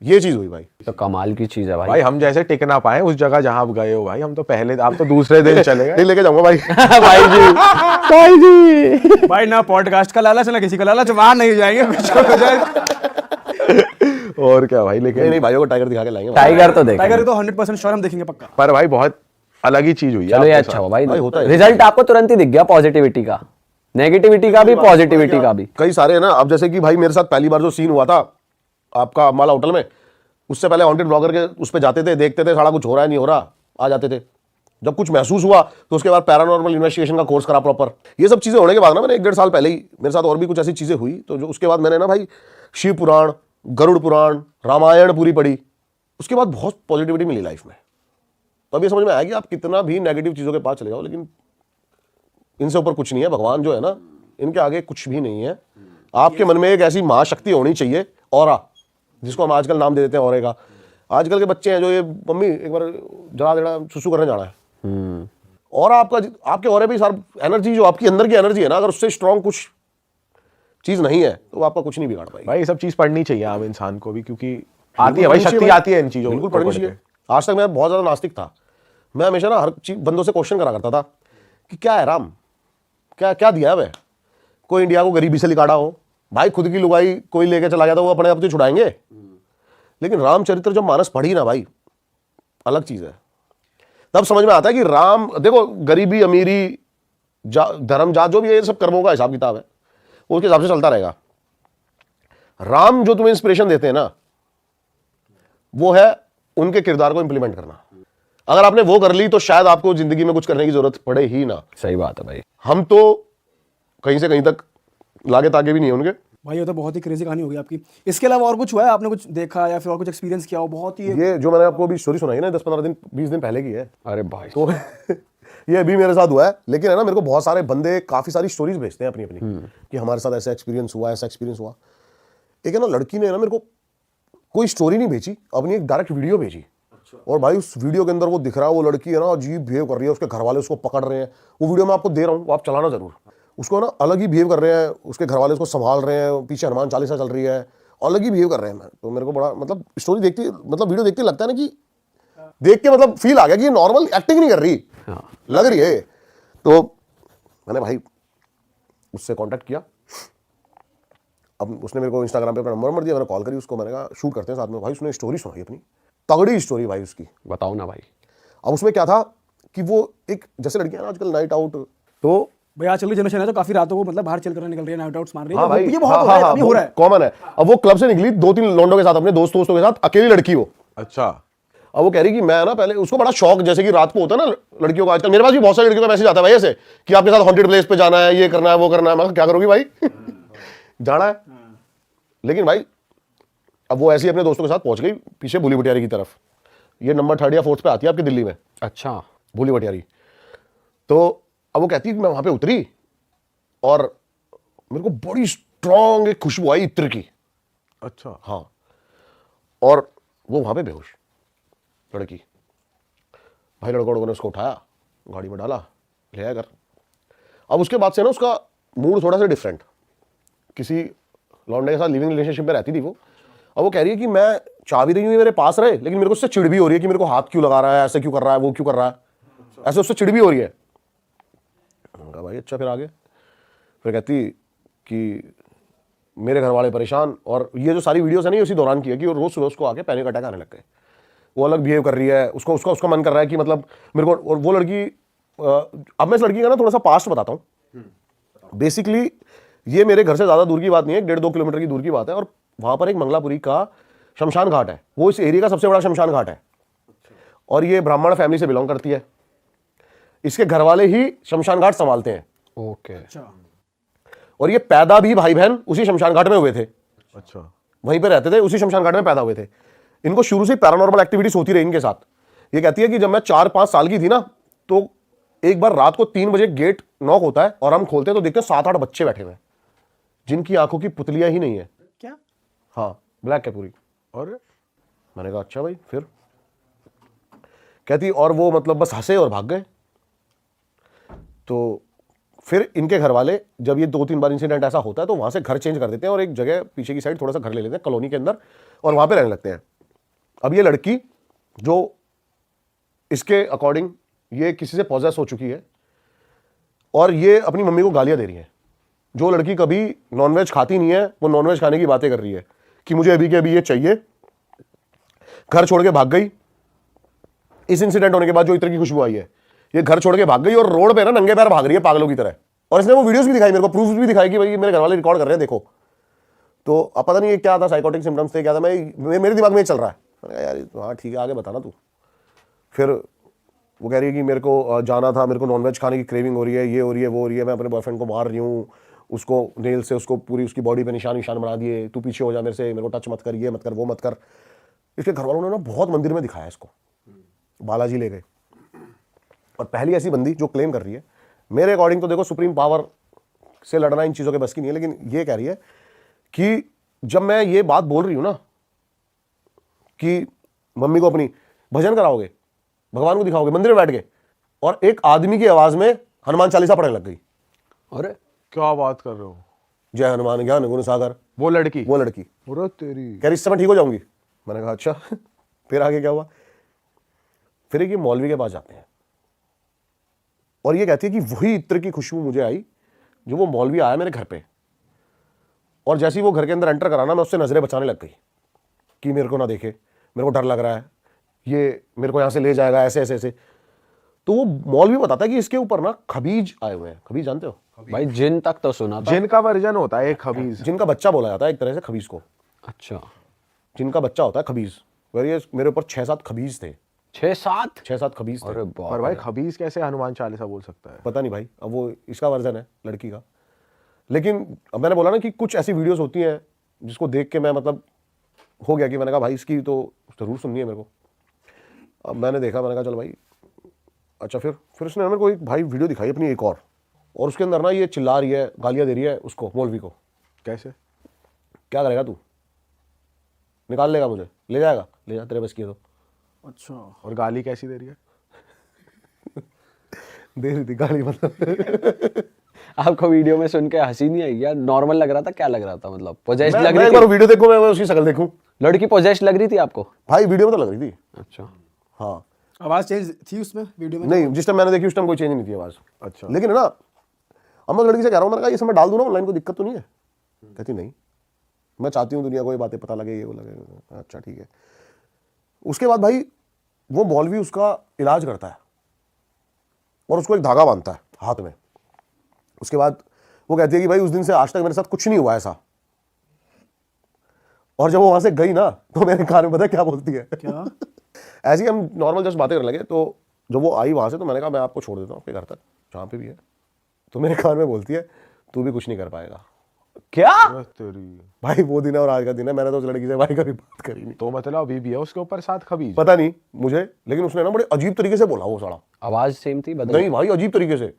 ये चीज हुई भाई। तो कमाल की चीज है भाई। भाई हम जैसे टिक ना पाए उस जगह जहां आप गए हो भाई, हम तो पहले, आप तो दूसरे दिन चले गए। नहीं लेके जाऊंगा भाई। भाई जी भाई ना पॉडकास्ट का लालच ना किसी का लालच, वहां नहीं जाएंगे कुछ हो जाए। और क्या भाई, लेकिन नहीं भाइयों को टाइगर दिखा के लाएंगे। टाइगर तो देख, टाइगर तो 100% श्योर हम देखेंगे पक्का। पर भाई बहुत अलग ही चीज हुई है चलो ये आपके अच्छा साथ। हो भाई, भाई होता है। रिजल्ट आपको तुरंत ही दिख गया, पॉजिटिविटी का, नेगेटिविटी का भी, पॉजिटिविटी का भी। कई सारे है ना। अब जैसे कि भाई मेरे साथ पहली बार जो सीन हुआ था आपका माला होटल में, उससे पहले हॉन्टेड ब्लॉगर के उस पे जाते थे, देखते थे सारा कुछ हो रहा है नहीं हो रहा, आ जाते थे। जब कुछ महसूस हुआ तो उसके बाद पैरानॉर्मल इन्वेस्टिगेशन का कोर्स करा प्रॉपर। ये सब चीजें होने के बाद ना मैंने 1-1.5 साल पहले ही मेरे साथ और भी कुछ ऐसी चीजें हुई, तो जो उसके बाद मैंने ना भाई शिव पुराण, गरुड़ पुराण, रामायण पूरी पढ़ी, उसके बाद बहुत पॉजिटिविटी मिली लाइफ में। तो अभी समझ में आया कि आप कितना भी नेगेटिव चीजों के पास चले जाओ, लेकिन इनसे ऊपर कुछ नहीं है। भगवान जो है ना, इनके आगे कुछ भी नहीं है। आपके मन में एक ऐसी महाशक्ति होनी चाहिए, ऑरा, जिसको हम आजकल नाम दे देते हैं ऑरे का। आजकल के बच्चे हैं जो ये मम्मी एक बार जरा देना सुसु करने जाना है, और आपका आपके ऑरे भी सारा एनर्जी, जो आपकी अंदर की एनर्जी है ना, अगर उससे स्ट्रांग कुछ चीज नहीं है तो आपका कुछ नहीं बिगाड़ पाएगी। भाई ये सब चीज पढ़नी चाहिए आम इंसान को भी, क्योंकि आती है भाई, शक्ति आती है इन चीजों बिल्कुल को पढ़नी पढ़ के। चाहिए। आज तक मैं बहुत ज्यादा नास्तिक था, मैं हमेशा ना हर चीज बंदों से क्वेश्चन करा करता था कि क्या है राम, क्या क्या दिया है वह। कोई इंडिया को गरीबी से निकाला हो भाई, खुद की लुगाई कोई लेके चला गया था, वो अपने आप तो छुड़ाएंगे। लेकिन रामचरित्र जब मानस पढ़ी ना भाई, अलग चीज है। तब समझ में आता है कि राम, देखो गरीबी अमीरी धर्म जात जो भी है, ये सब कर्मों का हिसाब किताब है, उसके हिसाब से चलता रहेगा। राम जो तुम्हें इंस्पिरेशन देते हैं ना, वो है उनके किरदार को इंप्लीमेंट करना। अगर आपने वो कर ली तो शायद आपको जिंदगी में कुछ करने की जरूरत पड़े ही ना। सही बात है भाई। हम तो कहीं से कहीं तक लागे ताके भी नहीं है उनके। भाई ये तो बहुत ही क्रेजी कहानी होगी आपकी। इसके अलावा और कुछ हुआ है, आपने कुछ देखा या फिर और कुछ एक्सपीरियंस किया हो? बहुत ही ये जो मैंने आपको अभी स्टोरी सुनाई ना 10-15 दिन 20 दिन पहले की है, अरे भाई तो ये अभी मेरे साथ हुआ है। लेकिन है ना, मेरे को बहुत सारे बंदे काफी सारी स्टोरीज भेजते हैं अपनी अपनी कि हमारे साथ ऐसा एक्सपीरियंस हुआ, ऐसा एक्सपीरियंस हुआ। एक है ना लड़की ने ना मेरे को कोई स्टोरी नहीं भेजी, अपनी एक डायरेक्ट वीडियो भेजी। और भाई उस वीडियो के अंदर वो दिख रहा है, वो लड़की है ना अजीब बिहेव कर रही है, उसके घर वाले उसको पकड़ रहे हैं। वो वीडियो मैं आपको दे रहा हूँ, आप चलाना जरूर। उसको ना अलग ही बिहेव कर रहे हैं, उसके घर वाले उसको संभाल रहे हैं, पीछे हनुमान चालीसा चल रही है, अलग ही बिहेव कर रहे हैं। मैं तो मेरे को बड़ा मतलब स्टोरी देखती, मतलब वीडियो देखते लगता है ना कि देख के मतलब फील आ गया कि ये नॉर्मल एक्टिंग नहीं कर रही, लग रही है। तो मैंने भाई उससे कांटेक्ट किया। अब उसने मेरे को इंस्टाग्राम पे अपना नंबर दिया, मैंने कॉल करी उसको, मैंने कहा शूट करते हैं साथ में। भाई उसने स्टोरी सुनाई अपनी, तगड़ी स्टोरी भाई उसकी। बताओ ना भाई। अब उसमें क्या था कि वो एक जैसे लड़कियां ना आजकल नाइट आउट, तो भाई आजकल की जनरेशन है तो काफी रातों को मतलब बाहर चल कर निकल रही है, नाइट आउट्स मार रही है। हाँ भाई, ये बहुत हो रहा है, अभी हो रहा है। कॉमन है। अब वो क्लब से निकली 2-3 लौंडों के साथ, अपने दोस्तों के साथ, अकेली लड़की वो। अच्छा। अब वो कह रही कि मैं ना पहले, उसको बड़ा शौक, जैसे कि रात को होता है ना लड़कियों का, आजकल मेरे पास भी बहुत सारी लड़कियों का मैसेज आता है भाई ऐसे कि आपके साथ हॉन्टेड प्लेस पे जाना है, ये करना है, वो करना है। मैं क्या करूंगी भाई जाना है। लेकिन भाई अब वो ऐसे ही अपने दोस्तों के साथ पहुंच गई पीछे भूली भटियारी की तरफ। ये नंबर 3rd या 4th पे आती है आपकी दिल्ली में, अच्छा। भूली भटियारी। तो अब वो कहती है कि मैं वहां पे उतरी और मेरे को बड़ी स्ट्रॉन्ग एक खुशबू आई इत्र की। अच्छा। हाँ, और वो वहां पे बेहोश लड़की। भाई लड़कों ने उसको उठाया, गाड़ी में डाला, ले आया घर। अब उसके बाद से ना उसका मूड थोड़ा सा डिफरेंट, किसी लौंडे के साथ लिविंग रिलेशनशिप में रहती थी वो। अब वो कह रही है कि मैं चाह भी रही हूँ मेरे पास रहे, लेकिन मेरे को उससे चिढ़ भी हो रही है कि मेरे को हाथ क्यों लगा रहा है, ऐसे क्यों कर रहा है, वो क्यों कर रहा है, ऐसे उससे चिढ़ भी हो रही है। मैंने कहा भाई अच्छा, फिर आगे? फिर कहती कि मेरे घर वाले परेशान, और ये जो सारी वीडियोस है ना उसी दौरान की है कि रोज सुबह उसको आके पैनिक अटैक आने लग गए। वो अलग बिहेव कर रही है, उसको उसका मन कर रहा है कि मतलब मेरे को। और वो लड़की, अब मैं इस लड़की का ना थोड़ा सा पास्ट बताता हूँ। बेसिकली ये मेरे घर से ज़्यादा दूर की बात नहीं है, 1.5-2 किलोमीटर की दूर की बात है। और वहाँ पर एक मंगलापुरी का शमशान घाट है, वो इस एरिया का सबसे बड़ा शमशान घाट है। और ये ब्राह्मण फैमिली से बिलोंग करती है। इसके घर वाले ही शमशान घाट संभालते हैं। ओके। अच्छा। और ये पैदा भी भाई बहन उसी शमशान घाट में हुए थे। अच्छा। वहीं पे रहते थे, उसी शमशान घाट में पैदा हुए थे। इनको शुरू से पैरानॉर्मल एक्टिविटीज होती रही इनके साथ। ये कहती है कि जब मैं 4-5 साल की थी ना, तो एक बार रात को 3 बजे गेट नॉक होता है और हम खोलते हैं तो देखते हैं 7-8 बच्चे बैठे हुए हैं जिनकी आंखों की पुतलियां ही नहीं है। क्या? हाँ, ब्लैक है पूरी। और मैंने कहा अच्छा भाई। फिर कहती और वो मतलब बस हंसे और भाग गए। तो फिर इनके घर वाले जब ये 2-3 बार इंसिडेंट ऐसा होता है तो वहां से घर चेंज कर देते हैं और एक जगह पीछे की साइड थोड़ा सा घर ले लेते हैं कॉलोनी के अंदर, और वहां पे रहने लगते हैं। अब ये लड़की जो इसके अकॉर्डिंग ये किसी से पॉजेस हो चुकी है और ये अपनी मम्मी को गालियां दे रही है। जो लड़की कभी नॉनवेज खाती नहीं है वो नॉनवेज खाने की बातें कर रही है कि मुझे अभी के अभी ये चाहिए। घर छोड़ के भाग गई। इस इंसिडेंट होने के बाद जो इत्र की खुशबू आई है, ये घर छोड़ के भाग गई और रोड पे ना नंगे पैर भाग रही है पागलों की तरह। और इसने वो वीडियोस भी दिखाई, मेरे को प्रूफ भी दिखाई कि भाई मेरे घर वाले रिकॉर्ड कर रहे हैं, देखो। तो अब पता नहीं ये क्या था, साइकोटिक सिम्टम्स थे क्या था, मेरे दिमाग में ये चल रहा है। मैंने कहा यार हाँ ठीक है, आगे बताना तू। फिर वो कह रही है कि मेरे को जाना था, मेरे को नॉनवेज खाने की क्रेविंग हो रही है, ये हो रही है, वो हो रही है, मैं अपने बॉयफ्रेंड को मार रही हूँ, उसको नेल से उसको पूरी उसकी बॉडी पे निशान निशान बना दिए, तू पीछे हो जा मेरे से, मेरे को टच मत कर, ये मत कर, वो मत कर। इसके घर वालों ने ना बहुत मंदिर में दिखाया इसको, बालाजी ले गए। और पहली ऐसी बंदी जो क्लेम कर रही है, मेरे अकॉर्डिंग तो देखो सुप्रीम पावर से लड़ना इन चीज़ों के बस की नहीं है, लेकिन ये कह रही है कि जब मैं ये बात बोल रही हूँ ना कि मम्मी को अपनी भजन कराओगे, भगवान को दिखाओगे, मंदिर में बैठ गए, और एक आदमी की आवाज में हनुमान चालीसा पढ़ने लग गई। अरे क्या बात कर रहे हो? जय हनुमान ज्ञान गुण सागर। वो लड़की अरे तेरी कह रही इस समय ठीक हो जाऊंगी। मैंने कहा अच्छा। फिर आगे क्या हुआ? फिर एक ये मौलवी के पास जाते हैं और ये कहती है कि वही इत्र की खुशबू मुझे आई जो वो मौलवी आया मेरे घर पे, और जैसे ही वो घर के अंदर एंटर कराना, मैं उससे नजरें बचाने लग गई कि मेरे को ना देखे, मेरे को डर लग रहा है, ये मेरे को यहां से ले जाएगा, ऐसे ऐसे ऐसे। तो वो मौलवी बताता है कि इसके ऊपर ना खबीज आए हुए हैं। खबीज जानते हो भाई? जिन तक तो सुना था। जिन का वर्जन होता है एक खबीज, जिनका बच्चा बोला जाता है एक तरह से खबीज को। अच्छा। जिनका बच्चा होता है खबीज, मेरे ऊपर 6-7 खबीज थे, 6-7? 6-7 खबीज थे। अरे बाप पर भाई रे। खबीज कैसे हनुमान चालीसा बोल सकता है? पता नहीं भाई, अब वो इसका वर्जन है लड़की का। लेकिन अब मैंने बोला ना कि कुछ ऐसी वीडियोस होती हैं जिसको देख के मैं मतलब हो गया कि मैंने कहा भाई इसकी तो जरूर सुननी है मेरे को। अब मैंने देखा, मैंने कहा चल भाई अच्छा। फिर उसने मेरे को एक भाई वीडियो दिखाई अपनी एक और उसके अंदर ना ये चिल्ला रही है, गालियां दे रही है उसको, मौलवी को। कैसे? क्या करेगा तू, निकाल लेगा मुझे, ले जाएगा, ले जा तेरे बस की है तो। अच्छा, और गाली कैसी दे रही है? दे रही थी गाली मतलब। आपको वीडियो में सुन के हंसी नहीं आई? या नॉर्मल लग रहा था? क्या लग रहा था? मतलब पोजेस्ट लग मैं रही एक बार थी? वीडियो देखूं, मैं उसकी शक्ल देखूं। लड़की पोजेस्ट लग रही थी आपको? भाई वीडियो में तो लग रही थी। अच्छा। हाँ आवाज चेंज थी उसमें वीडियो में? नहीं, जिस टाइम मैंने देखी उस टाइम कोई चेंज नहीं थी आवाज। अच्छा। लेकिन है ना, अब मैं लड़की से कह रहा हूँ, मैंने कहा ये सब मैं डाल दूं ना ऑनलाइन, कोई दिक्कत तो नहीं है? कहती नहीं, मैं चाहती हूँ दुनिया को ये बातें पता लगे, ये वो लगे। अच्छा ठीक है। उसके बाद भाई वो मौलवी उसका इलाज करता है और उसको एक धागा बांधता है हाथ में। उसके बाद वो कहती है कि भाई उस दिन से आज तक मेरे साथ कुछ नहीं हुआ ऐसा। और जब वो वहां से गई ना तो मेरे कान में पता है क्या बोलती है? क्या? ऐसे ही हम नॉर्मल जस्ट बातें करने लगे, तो जब वो आई वहां से तो मैंने कहा मैं आपको छोड़ देता हूँ आपके घर तक जहाँ पे भी है। तो मेरे कान में बोलती है तू भी कुछ नहीं कर पाएगा। क्या? तेरी। भाई वो दिन है और आज का दिन है, मैंने तो उस लड़की से भाई कभी बात करी नहीं। तो मतलब अभी भी है उसके ऊपर 7 खबीज? पता नहीं मुझे, लेकिन उसने ना बड़े अजीब तरीके से बोला वो साला। आवाज सेम थी? बदल? नहीं भाई, अजीब तरीके से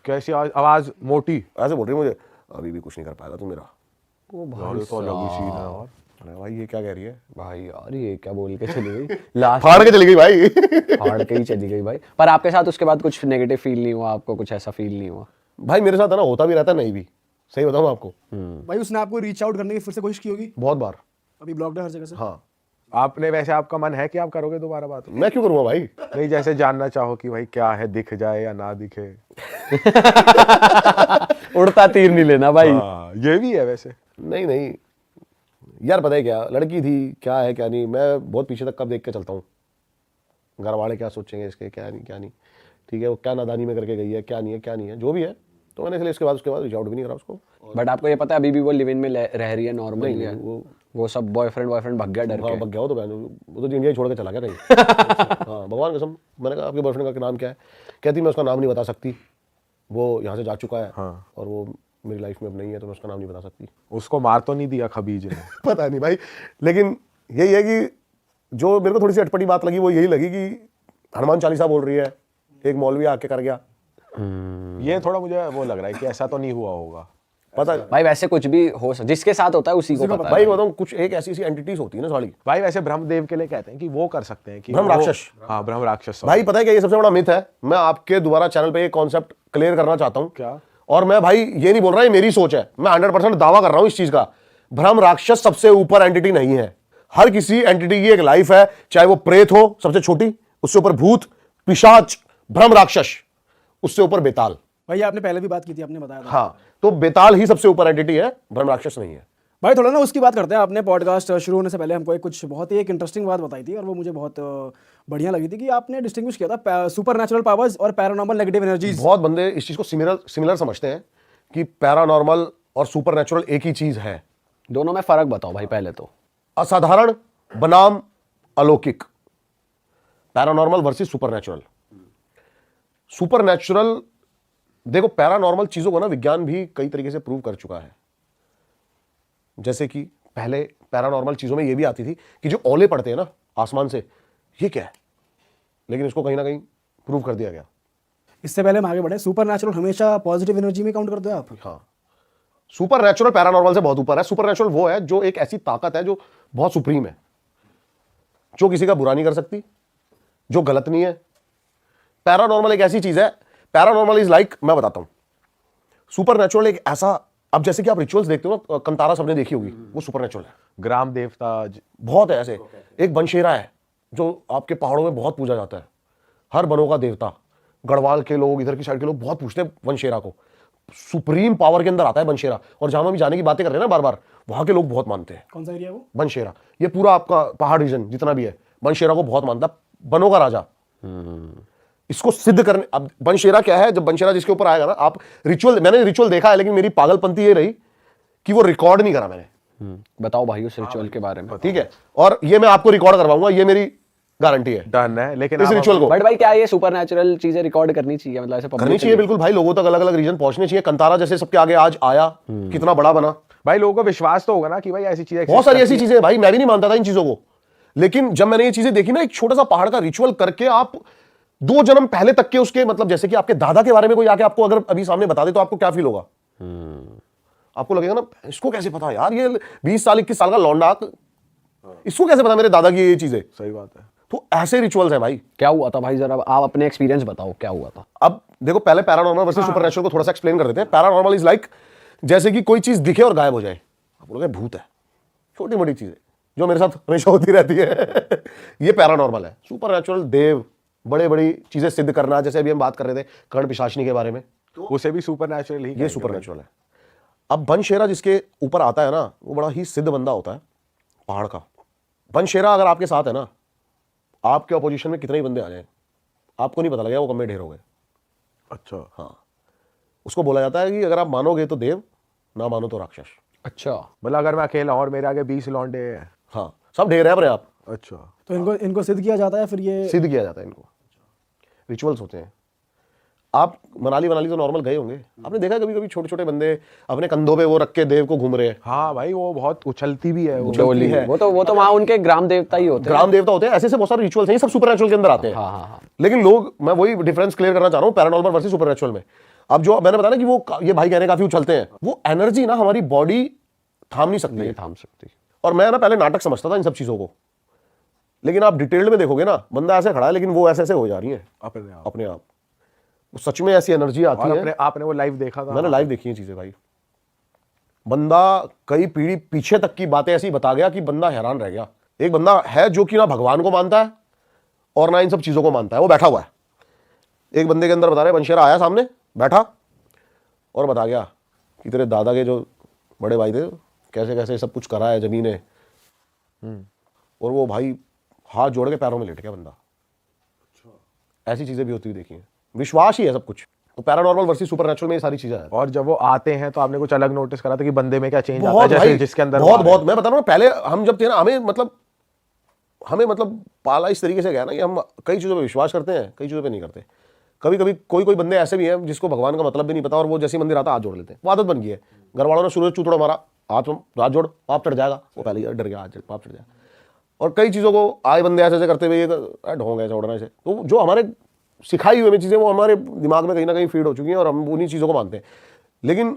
कैसी आवाज? मोटी? ऐसे बोल रही मुझे, अभी भी कुछ नहीं कर पाएगा तू मेरा। ओ यार, तो अलग ही सीन है। और अरे भाई ये क्या कह रही है? भाई यार ये क्या बोल के चली गई? लास्ट फाड़ के चली गई भाई। फाड़ के ही चली गई भाई। पर आपके साथ उसके बाद कुछ नेगेटिव फील नहीं हुआ? आपको कुछ ऐसा फील नहीं हुआ? भाई मेरे साथ है ना, होता भी रहता है, नहीं भी। सही बताऊं आपको, भाई उसने आपको रीच आउट करने की फिर से कोशिश की होगी? बहुत बार। अभी ब्लॉक्ड है हर जगह से? हाँ। आपने वैसे आपका मन है कि आप करोगे दोबारा बात? मैं क्यों करूँगा भाई? नहीं, जैसे जानना चाहो कि भाई क्या है, दिख जाए या ना दिखे। उड़ता तीर नहीं लेना भाई। हाँ, ये भी है वैसे। नहीं नहीं यार, पता है क्या, लड़की थी, क्या है क्या नहीं, मैं बहुत पीछे तक कब देख के चलता हूँ। घर वाले क्या सोचेंगे इसके, क्या नहीं क्या नहीं, ठीक है, वो क्या नादानी में करके गई है, क्या नहीं है क्या नहीं है, जो भी है। तो मैंने इसलिए उसके बाद रीच आउट भी नहीं करा उसको। बट आपको ये पता है अभी भी वो लिव इन में रह रही है नॉर्मल? नहीं, वो सब बॉयफ्रेंड भग गया डर हाँ के? बग गया, वो तो इंडिया ही छोड़ के चला गया कहीं। हाँ भगवान कसम। मैंने कहा आपके बॉयफ्रेंड का नाम क्या है? कहती मैं उसका नाम नहीं बता सकती, वो यहाँ से जा चुका है। हाँ। और वो मेरी लाइफ में अब नहीं है, तो मैं उसका नाम नहीं बता सकती। उसको मार तो नहीं दिया खबीज ने? पता नहीं भाई, लेकिन यही है कि जो मेरे को थोड़ी सी अटपटी बात लगी वो यही लगी कि हनुमान चालीसा बोल रही है, एक मौलवी आके कर गया। ये थोड़ा मुझे वो लग रहा है कि ऐसा तो नहीं हुआ होगा। पता भाई वैसे कुछ भी हो सकता, जिसके साथ होता है उसी को पता है भाई बताऊँ, कुछ एक ऐसी ऐसी एंटिटीज होती है ना साली। भाई वैसे ब्रह्मदेव के लिए कहते हैं कि वो कर सकते हैं कि ब्रह्म वो- राक्षस। हाँ, ब्रह्म राक्षस। भाई पता है क्या, ये सबसे बड़ा मिथ है। मैं आपके दोबारा चैनल पे ये कॉन्सेप्ट क्लियर करना चाहता हूँ। क्या? और मैं भाई ये नहीं बोल रहा, ये मेरी सोच है, मैं 100% दावा कर रहा हूँ इस चीज का। ब्रह्म राक्षस सबसे ऊपर एंटिटी नहीं है। हर किसी एंटिटी की एक लाइफ है, चाहे वो प्रेत हो सबसे छोटी, उससे ऊपर भूत, पिशाच, ब्रह्म राक्षस, उससे ऊपर बेताल। भाई आपने पहले भी बात की थी, आपने बताया था। हाँ, तो बेताल ही सबसे ऊपर एंटिटी है, ब्रह्म राक्षस नहीं है। भाई थोड़ा ना उसकी बात करते हैं। आपने पॉडकास्ट शुरू होने से पहले हमको कुछ बहुत ही एक इंटरेस्टिंग बात बताई थी और वो मुझे बहुत बढ़िया लगी थी कि आपने डिस्टिंग्विश किया था सुपर नेचुरल पावर्स और पैरानॉर्मल नेगेटिव एनर्जीज। बहुत बंदे इस चीज को सिमिलर समझते हैं कि पैरानॉर्मल और सुपर नेचुरल एक ही चीज है। दोनों में फर्क बताओ भाई पहले तो। असाधारण बनाम अलौकिक, paranormal versus super natural. Super natural, देखो पैरानॉर्मल चीजों को ना विज्ञान भी कई तरीके से प्रूव कर चुका है। जैसे कि पहले पैरानॉर्मल चीजों में ये भी आती थी कि जो ओले पड़ते हैं ना आसमान से, ये क्या है, लेकिन इसको कहीं ना कहीं प्रूव कर दिया गया। इससे पहले हम आगे बढ़े, सुपर नेचुरल हमेशा पॉजिटिव एनर्जी में काउंट करते हो आप? हाँ, सुपर नेचुरल पैरानॉर्मल से बहुत ऊपर है। सुपर नेचुरल वो है जो एक ऐसी ताकत है जो बहुत सुप्रीम है, जो किसी का बुरा नहीं कर सकती, जो गलत नहीं है। पैरानॉर्मल एक ऐसी चीज है, पैरानॉर्मल इज लाइक, मैं बताता हूं, सुपर नेचुरल एक ऐसा, अब जैसे कि आप रिचुअल्स देखते हो ना, कंतारा सबने देखी होगी, वो सुपर नेचुरल है। ग्राम देवता बहुत है ऐसे। एक बनशेरा है जो आपके पहाड़ों में बहुत पूजा जाता है, हर बनों का देवता। गढ़वाल के लोग, इधर की साइड के लोग बहुत पूछते हैं बनशेरा को, सुप्रीम पावर के अंदर आता है बनशेरा। और जहां हम जाने की बातें कर रहे हैं ना बार बार, वहां के लोग बहुत मानते हैं। कौन सा एरिया वो? बनशेरा, ये पूरा आपका पहाड़ रीजन जितना भी है, बनशेरा को बहुत मानता है, बनों का राजा। इसको सिद्ध करने, अब बनशेरा क्या है, जब बनशेरा जिसके ऊपर आएगा ना, आप रिचुअल, मैंने रिचुअल देखा है, लेकिन मेरी पागलपंती ये रही कि वो रिकॉर्ड नहीं करा मैंने। बताओ भाई उस रिचुअल के बारे में। ठीक है, और ये मैं आपको रिकॉर्ड करवाऊंगा, ये मेरी गारंटी है डन है, लेकिन इस आप- रिचुअल को बट भाई क्या ये सुपरनैचुरल चीजें रिकॉर्ड करनी चाहिए, मतलब ऐसे करनी public चाहिए के लिए? बिल्कुल भाई, लोगों तक अलग अलग रीजन पहुंचने चाहिए। कंतारा जैसे सबके आगे आज आया, कितना बड़ा बना। भाई लोगों को विश्वास तो होगा ना कि भाई ऐसी चीजें बहुत exist सारी करती ऐसी चीजें हैं भाई, मैं भी नहीं मानता था इन चीजों को, लेकिन जब मैंने ये चीजें देखी ना, एक छोटा सा पहाड़ का रिचुअल करके आप 2 जन्म पहले तक के उसके, मतलब जैसे कि आपके दादा के बारे में कोई आके आपको अगर अभी सामने बता दे तो आपको क्या फील होगा? आपको लगेगा ना, इसको कैसे पता यार, ये 20 साल 21 साल का लौंडा, इसको कैसे पता मेरे दादा की ये चीजें? है। सही बात है। तो ऐसे रिचुअल्स हैं भाई। क्या हुआ था भाई, जरा आप अपने एक्सपीरियंस बताओ क्या हुआ था। अब देखो, पहले पैरानॉर्मल वर्सेस सुपरनैचुरल को थोड़ा सा एक्सप्लेन कर देते हैं। पैरानॉर्मल इज लाइक जैसे कि कोई चीज दिखे और गायब हो जाए, आप बोलोगे भूत है, छोटी मोटी चीजें जो मेरे साथ हमेशा होती रहती है ये पैरानॉर्मल है। सुपरनैचुरल देव, बड़े बड़ी चीजें सिद्ध करना, जैसे अभी हम बात कर रहे थे कर्ण पिशाचनी के बारे में, उसे भी सुपरनैचुरल ही ये सुपरनैचुरल है। अब बनशेरा जिसके ऊपर आता है ना, वो बड़ा ही सिद्ध बंदा होता है पहाड़ का। बनशेरा अगर आपके साथ है ना, आपके ऑपोजिशन में कितने ही बंदे आ जाए, आपको नहीं पता लगेगा वो कब में ढेर हो गए। अच्छा। हाँ, उसको बोला जाता है कि अगर आप मानोगे तो देव, ना मानो तो राक्षस। अच्छा, मतलब अगर मैं अकेला हूं और मेरे आगे 20 लौंडे हैं। हाँ, सब ढेर है अपने आप, अच्छा। तो इनको सिद्ध किया जाता है फिर ये? सिद्ध किया जाता है इनको, रिचुअल्स होते हैं। आप मनाली तो नॉर्मल गए होंगे, आपने देखा कभी कभी छोटे छोटे बंदे अपने कंधों पे वो रख के देव को घूम रहे हैं। हाँ भाई, वो बहुत उछलती भी है वो। डोली है। वो तो वहाँ उनके ग्राम देवता ही होते हैं। ग्राम देवता होते हैं, ऐसे बहुत सारे रिचुअल्स हैं, ये सब सुपरनैचुरल के अंदर आते हैं। हाँ हाँ हाँ। लेकिन लोग, मैं वही डिफरेंस क्लियर करना चाह रहा हूँ पैरानॉर्मल वर्सेस सुपरनैचुरल में। अब जो मैंने बताया ना कि वो ये भाई कहने काफी उछलते हैं, वो एनर्जी ना हमारी बॉडी थाम नहीं सकती नहीं है। थाम सकती। और मैं ना पहले नाटक समझता था इन सब चीजों को, लेकिन आप डिटेल्ड में देखोगे ना, बंदा ऐसे खड़ा है लेकिन वो ऐसे ऐसे हो जा रही है अपने आप। अपने आप। वो सच में ऐसी एनर्जी आती और है। आपने वो लाइव देखा था? मैंने लाइव देखी है चीजें भाई। बंदा कई पीढ़ी पीछे तक की बातें ऐसी बता गया कि बंदा हैरान रह गया। एक बंदा है जो कि ना भगवान को मानता है और ना इन सब चीजों को मानता है, वो बैठा हुआ है। एक बंदे के अंदर बता रहे, बनशेरा आया सामने, बैठा और बता गया कि तेरे दादा के जो बड़े भाई थे कैसे कैसे सब कुछ करा है जमीने। और वो भाई हाथ जोड़ के पैरों में लेट गया बंदा। ऐसी चीजें भी होती हुई देखी हैं। विश्वास ही है सब कुछ। तो पैरानॉर्मल वर्सेस सुपरनैचुरल में ये सारी चीजें हैं। और जब वो आते हैं तो आपने कुछ अलग नोटिस करा था कि बंदे में क्या चेंज आता है, बहुत जैसे भाई, जिसके अंदर बहुत वो बहुत मैं बता रहा हूँ, पहले हम जब थे ना, हमें मतलब पाला इस तरीके से गया ना कि हम कई चीज़ों पे विश्वास करते हैं, कई चीज़ों पे नहीं करते। कभी कभी कोई बंदे ऐसे भी हैं जिसको भगवान का मतलब भी नहीं पता, और वो जैसे मंदिर आता हाथ जोड़ लेते हैं। वो आदत बन गई है। घर वालों ने सूरज चूतड़ा मारा, हाथ जोड़, पाप चढ़ जाएगा, वो पहले ही डर गया, हाथ पाप चढ़ जाएगा। और कई चीज़ों को आए बंदे ऐसे करते हुए ढोंग ऐसे उड़ना ऐसे, तो जो हमारे सिखाई हुई चीज़ें वो हमारे दिमाग में कहीं ना कहीं फीड हो चुकी हैं और हम उन्हीं चीज़ों को मानते हैं। लेकिन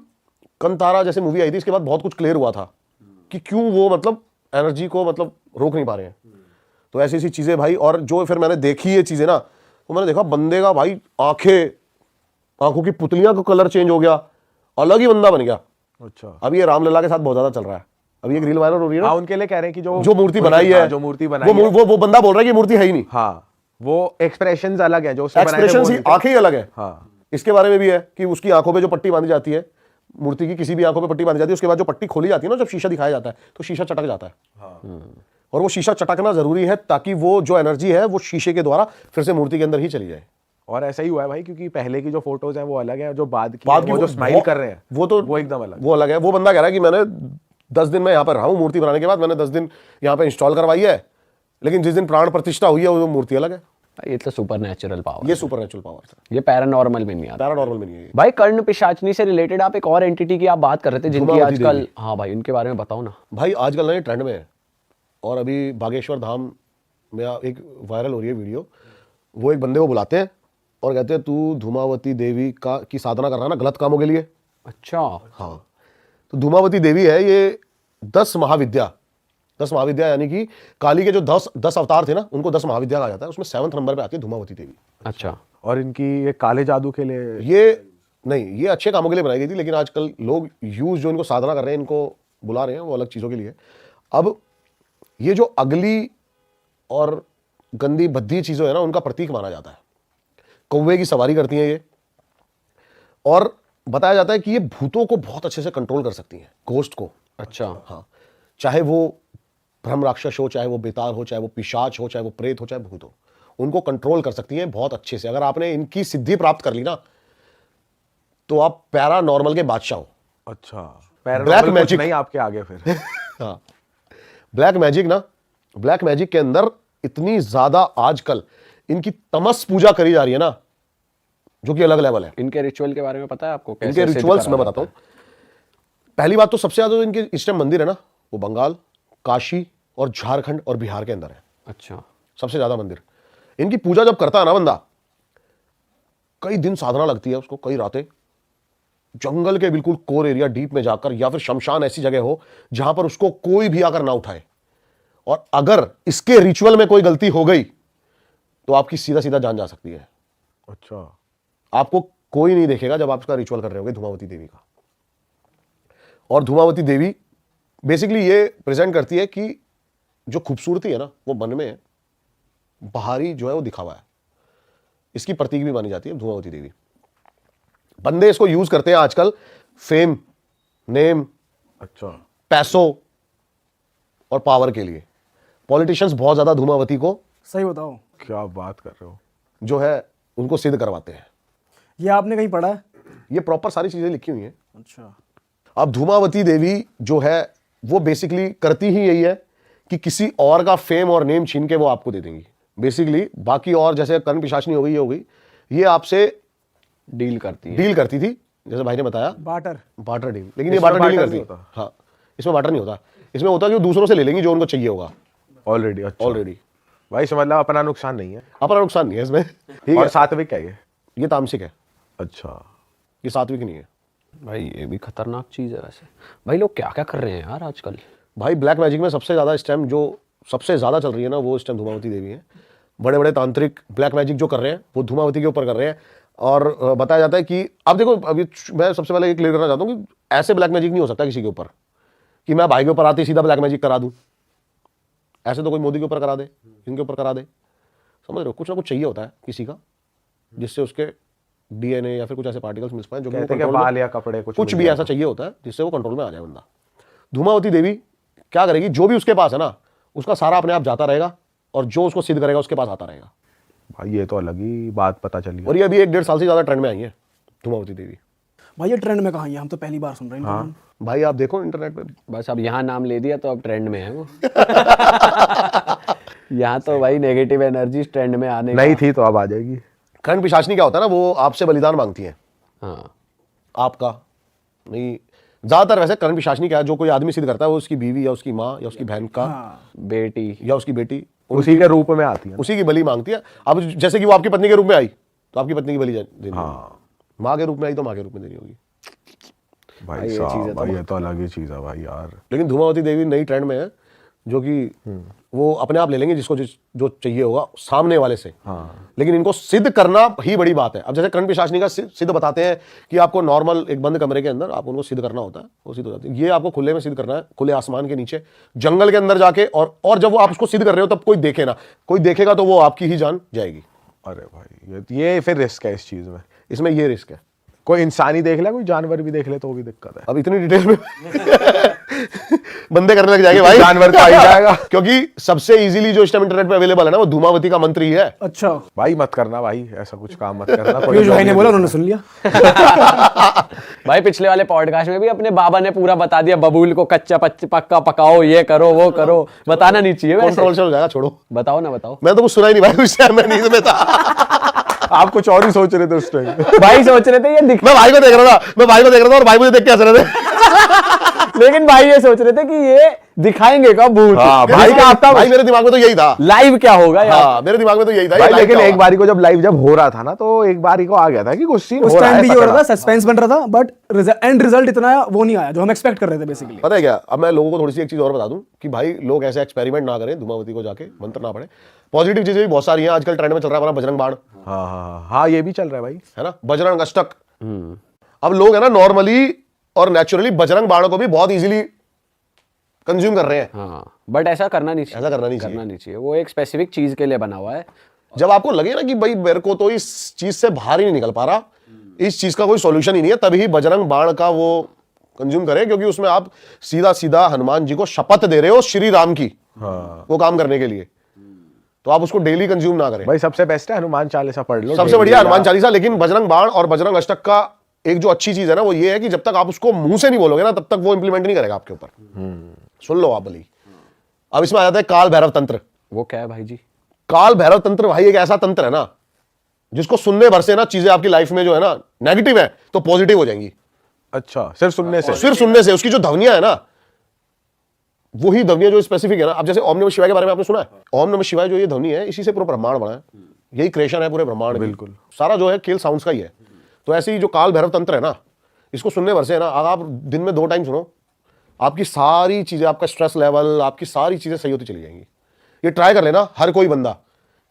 कंतारा जैसे मूवी आई थी, इसके बाद बहुत कुछ क्लियर हुआ था कि क्यों वो मतलब एनर्जी को मतलब रोक नहीं पा रहे हैं। तो ऐसी ऐसी चीज़ें भाई, और जो फिर मैंने देखी ये चीज़ें ना, तो मैंने देखा बंदे का भाई आंखों की पुतलियां का कलर चेंज हो गया, अलग ही बंदा बन गया। अच्छा। अब ये रामलला के साथ बहुत ज्यादा चल रहा है। अभी एक रील वायरल हो रही है ना, हाँ, उनके लिए कह रहे हैं कि जो मूर्ति बनाई है, जो मूर्ति बनाई है, वो बंदा बोल रहा है कि मूर्ति है ही नहीं। हाँ, वो एक्सप्रेशंस अलग है जो उसने बनाए थे, एक्सप्रेशन वो ही, उनके- आंखें ही अलग है। हाँ। इसके बारे में भी है कि उसकी आंखों पे जो पट्टी बांधी जाती है, मूर्ति की किसी भी आंखों पे पट्टी बांधी जाती है, उसके बाद जो पट्टी खोली जाती है ना, जब शीशा दिखाया जाता है तो शीशा चटक जाता है। और वो शीशा चटकना जरूरी है ताकि वो जो एनर्जी है वो शीशे के द्वारा फिर से मूर्ति के अंदर ही चली जाए। और ऐसा ही हुआ है भाई, क्योंकि पहले की जो फोटोज हैं वो अलग है, जो बाद की बाद वो जो स्माइल कर रहे हैं वो एकदम अलग। वो अलग है। वो बंदा कह रहा है कि मैंने 10 दिन में यहाँ पर रहा हूँ, मूर्ति बनाने के बाद मैंने 10 दिन यहाँ पे इंस्टॉल करवाई है, लेकिन जिस दिन प्राण प्रतिष्ठा हुई है वो मूर्ति अलग है। ये तो सुपरनैचुरल पावर, ये सुपरनैचुरल पावर है, ये पैरानॉर्मल में नहीं आता। पैरानॉर्मल में नहीं है। भाई कर्ण पिशाचनी से रिलेटेड आप एक और एंटिटी की आप बात कर रहे थे जिनकी धूमावती आजकल, देवी। हाँ भाई उनके बारे में बताओ ना। भाई आजकल ना ये ट्रेंड में है, और अभी बागेश्वर धाम में एक वायरल हो रही है वीडियो। वो एक बंदे को बुलाते हैं और कहते हैं तू धूमावती देवी की साधना कर रहा है ना गलत कामों के लिए। अच्छा। हाँ, तो धूमावती देवी है ये 10 महाविद्या यानी कि काली के जो 10 अवतार थे ना, उनको 10 महाविद्या कहा जाता है। उसमें 7th नंबर पे आती है धूमावती देवी। अच्छा। और इनकी ये काले जादू के लिए, ये नहीं, ये अच्छे कामों के लिए बनाई गई थी, लेकिन आजकल लोग जो इनको साधना कर रहे हैं, इनको बुला रहे हैं, वो अलग चीज़ों के लिए। अब ये जो अगली और गंदी भद्दी चीज़ों है ना, उनका प्रतीक माना जाता है। कौवे की सवारी करती हैं ये, और बताया जाता है कि ये भूतों को बहुत अच्छे से कंट्रोल कर सकती हैं, घोस्ट को। अच्छा। हाँ, चाहे वो ब्रह्म राक्षस हो, चाहे वो बेताल हो, चाहे वो पिशाच हो, चाहे वो प्रेत हो, चाहे भूत हो, उनको कंट्रोल कर सकती हैं बहुत अच्छे से। अगर आपने इनकी सिद्धि प्राप्त कर ली ना, तो आप पैरानॉर्मल के बादशाह हो। अच्छा, ब्लैक पैरानॉर्मल कुछ मैजिक नहीं आपके आगे फिर। हाँ, ब्लैक मैजिक ना, ब्लैक मैजिक के अंदर इतनी ज्यादा आजकल इनकी तमस पूजा करी जा रही है ना, जो कि अलग लेवल है। इनके रिचुअल के बारे में पता है आपको? इनके कैसे सिद्ध रिचुअल्स करा मैं जाता बताता हूँ। पहली बात तो सबसे ज्यादा जो इनके इस टाइम मंदिर है ना, वो बंगाल, काशी और झारखंड और बिहार के अंदर है। है? अच्छा, सबसे ज्यादा मंदिर। इनकी पूजा जब करता है ना बंदा, कई दिन साधना लगती है उसको, कई रातें जंगल के बिल्कुल कोर एरिया डीप में जाकर, या फिर शमशान ऐसी जगह हो जहां पर उसको कोई भी आकर ना उठाए। और अगर इसके रिचुअल में कोई गलती हो गई तो आपकी सीधा सीधा जान जा सकती है। अच्छा, आपको कोई नहीं देखेगा जब आप इसका रिचुअल कर रहे होगे धूमावती देवी का। और धूमावती देवी बेसिकली ये प्रेजेंट करती है कि जो खूबसूरती है ना वो मन में है, बाहरी जो है वो दिखावा है। इसकी प्रतीक भी मानी जाती है धूमावती देवी। बंदे इसको यूज करते हैं आजकल फेम, नेम, अच्छा, पैसों और पावर के लिए। पॉलिटिशियंस बहुत ज्यादा धूमावती को सही बताओ, क्या बात कर रहे हो? जो है उनको सिद्ध करवाते हैं। ये आपने कहीं पढ़ा है? ये प्रॉपर सारी चीजें लिखी हुई हैं। अच्छा, अब धूमावती देवी जो है वो बेसिकली करती ही यही है कि किसी और का फेम और नेम छीन के वो आपको दे देंगी बेसिकली। बाकी और जैसे कर्ण पिशाचनी हो गई, ये हो गई, ये आपसे डील करती है। डील करती थी, जैसे भाई ने बताया, बाटर। Barter deal. लेकिन ये इसमें बार्टर डील नहीं barter नहीं करती। होता। हाँ, इसमें बार्टर नहीं होता। इसमें होता है कि वो दूसरों से ले लेंगी जो उनको चाहिए होगा ऑलरेडी। अच्छा, ऑलरेडी। भाई समझ लो अपना नुकसान नहीं है। अपना नुकसान नहीं है इसमें। ठीक और है, सात्विक है ये तामसिक है, अच्छा, ये सात्विक नहीं है। भाई ये भी खतरनाक चीज है वैसे। भाई लोग क्या क्या कर रहे हैं यार आजकल। भाई ब्लैक मैजिक में सबसे ज्यादा इस टाइम जो सबसे ज्यादा चल रही है ना, वो इस टाइम धूमावती देवी है। बड़े बड़े तांत्रिक ब्लैक मैजिक जो कर रहे हैं वो धूमावती के ऊपर कर रहे हैं। और बताया जाता है कि अब देखो, अभी मैं सबसे पहले ये क्लियर करना चाहता हूँ कि ऐसे ब्लैक मैजिक नहीं हो सकता किसी के ऊपर कि मैं भाई के ऊपर आते ही सीधा ब्लैक मैजिक करा दूं। ऐसे तो कोई मोदी के ऊपर करा दे, इनके ऊपर करा दे, समझ रहे हो? कुछ ना कुछ चाहिए होता है किसी का, जिससे उसके डीएनए या फिर कुछ ऐसे पार्टिकल्स मिल पाए जो कि वो कहते हैं कि control में- बाल या कपड़े कुछ भी ऐसा चाहिए होता है जिससे वो कंट्रोल में आ जाए बंदा। धूमावती देवी क्या करेगी, जो भी उसके पास है ना, उसका सारा अपने आप जाता रहेगा और जो उसको सिद्ध करेगा उसके पास आता रहेगा। भाई ये तो अलग ही बात पता चली। और ये अभी 1-1.5 साल से ज्यादा ट्रेंड में आई है धूमावती देवी। भाई ये ट्रेंड में कहाँ है? हम तो पहली बार सुन रहे हैं इनका नाम। भाई आप देखो इंटरनेट पे, बस अब यहाँ नाम ले दिया तो अब ट्रेंड में है वो। यहाँ तो भाई नेगेटिव एनर्जी ट्रेंड में आने नहीं थी तो अब आ जाएगी। कर्ण पिशाचनी क्या होता है ना, वो आपसे बलिदान मांगती है। हाँ, आपका नहीं, ज्यादातर वैसे कर्ण पिशाचनी क्या है, जो कोई आदमी सिद्ध करता है वो उसकी बीवी या उसकी माँ या उसकी बहन का बेटी। या उसकी बेटी, उसी के रूप में आती है। उसी की बलि मांगती है। अब जैसे कि वो आपकी पत्नी के रूप में आई तो आपकी पत्नी की बलि देनी होगी। हाँ माँ के रूप में आई तो माँ के रूप में देनी होगी। भाई ये साहब, चीज़ें तो भाई ये तो अलग ही चीज है भाई यार। लेकिन धूमावती देवी नई ट्रेंड में है, जो कि वो अपने आप ले लेंगे जिसको जो चाहिए होगा सामने वाले से। हाँ, लेकिन इनको सिद्ध करना ही बड़ी बात है। अब जैसे कर्ण पिशाचनी का सिद्ध बताते हैं कि आपको नॉर्मल एक बंद कमरे के अंदर आप उनको सिद्ध करना होता है, वो सिद्ध हो जाती है। ये आपको खुले में सिद्ध करना है, खुले आसमान के नीचे जंगल के अंदर जाके। और जब वो आप उसको सिद्ध कर रहे हो तब कोई देखे ना, कोई देखेगा तो वो आपकी ही जान जाएगी। अरे भाई ये फिर रिस्क है इस चीज में। इसमें ये रिस्क है। कोई इंसान ही देख ले, कोई जानवर भी देख ले तो वो भी दिक्कत है। अब इतनी डिटेल में बंदे करने लग जाएंगे भाई, जानवर तो आ ही जाएगा। क्योंकि सबसे इजीली जो इस टाइम इंटरनेट पे अवेलेबल है ना, वो धूमावती का मंत्र ही है। अच्छा, भाई मत करना भाई, ऐसा कुछ काम मत करना। कोई पीयूष जो भाई ने भी बोला, देख- उन्होंने सुन लिया। भाई पिछले वाले पॉडकास्ट में भी अपने बाबा ने पूरा बता दिया, बबूल को कच्चा पक्का पकाओ, ये करो वो करो। बताना नहीं चाहिए वैसे। कंट्रोल हो जाएगा, छोड़ो। बताओ ना, बताओ। मैं तो कुछ सुना ही नहीं भाई उस टाइम, मैं नींद में था। आप कुछ और ही सोच रहे थे उस टाइम। भाई सोच रहे थे ये दिख, मैं भाई को देख रहा था और भाई मुझे देख के हंस रहे थे। लेकिन भाई ये सोच रहे थे कि ये दिखाएंगे कब भूत। हाँ, भाई मेरे दिमाग में तो यही था। लाइव क्या होगा यार। हाँ, मेरे दिमाग में तो यही था। भाई ये लेकिन live एक बारी को जब लाइव जब हो रहा था ना, तो एक बारी को आ गया था कि कुछ सीन उस हो रहा टाइम है भी ये हो रहा तगड़ा। था, सस्पेंस बन रहा था, बट एंड रिजल्ट इतना वो नहीं आया जो हम एक्सपेक्ट कर रहे थे बेसिकली। पता है क्या, अब मैं लोगों को थोड़ी सी एक चीज और बता दूं कि भाई लोग ऐसे एक्सपेरिमेंट ना करें, धूमावती को जाके मंत्र ना पढ़े। पॉजिटिव चीजें भी बहुत सारी हैं आजकल ट्रेंड में चल रहा है, हमारा बजरंग बाण हाँ हाँ हाँ, ये भी चल रहा है भाई। है ना, बजरंग अष्टक। अब लोग है ना नॉर्मली और नेचुरली बजरंग बाण को भी बहुत इजीली कंज्यूम कर रहे हैं। हाँ, बट ऐसा करना नहीं चाहिए। ऐसा करना नहीं चाहिए। वो एक स्पेसिफिक चीज के लिए बना हुआ है। जब आपको लगे ना कि भाई मेरे को तो इस चीज से बाहर ही नहीं निकल पा रहा, इस चीज का कोई सॉल्यूशन ही नहीं है, तभी बजरंग बाण का वो कंज्यूम करें, क्योंकि उसमें आप सीधा सीधा हनुमान जी को शपथ दे रहे हो श्री राम की, हाँ वो काम करने के लिए। तो आप उसको डेली कंज्यूम ना करें। भाई, सबसे बेस्ट है हनुमान चालीसा पढ़ लो, सबसे बढ़िया हनुमान चालीसा। लेकिन बजरंग बाण और बजरंग अष्टक का एक जो अच्छी चीज है ना, वो ये है कि जब तक आप उसको मुंह से नहीं बोलोगे ना, तब तक वो इंप्लीमेंट नहीं करेगा आपके ऊपर। सुन लो आप भली। अब इसमें आ जाता है काल भैरव तंत्र। वो क्या है भाई जी? काल भैरव तंत्र भाई एक ऐसा तंत्र है ना जिसको सुनने भर से ना चीजें आपकी लाइफ में जो है ना नेगेटिव है तो पॉजिटिव हो जाएंगी। अच्छा, सिर्फ सुनने से? सिर्फ सुनने से। उसकी जो ध्वनियां है ना वही ध्वनियां जो स्पेसिफिक है ना। अब जैसे ओम नमः शिवाय के बारे में आपने सुना है? ओम नमः शिवाय जो ये ध्वनि है इसी से पूरा ब्रह्मांड बना है, यही क्रिएशन है पूरे ब्रह्मांड। बिल्कुल सारा जो है खेल साउंड्स का ही है। तो ऐसे ही जो काल भैरव तंत्र है ना इसको सुनने भर से है ना, अगर आप दिन में 2 टाइम सुनो आपकी सारी चीजें, आपका स्ट्रेस लेवल, आपकी सारी चीजें सही होती चली जाएंगी। ये ट्राई कर लेना हर कोई बंदा।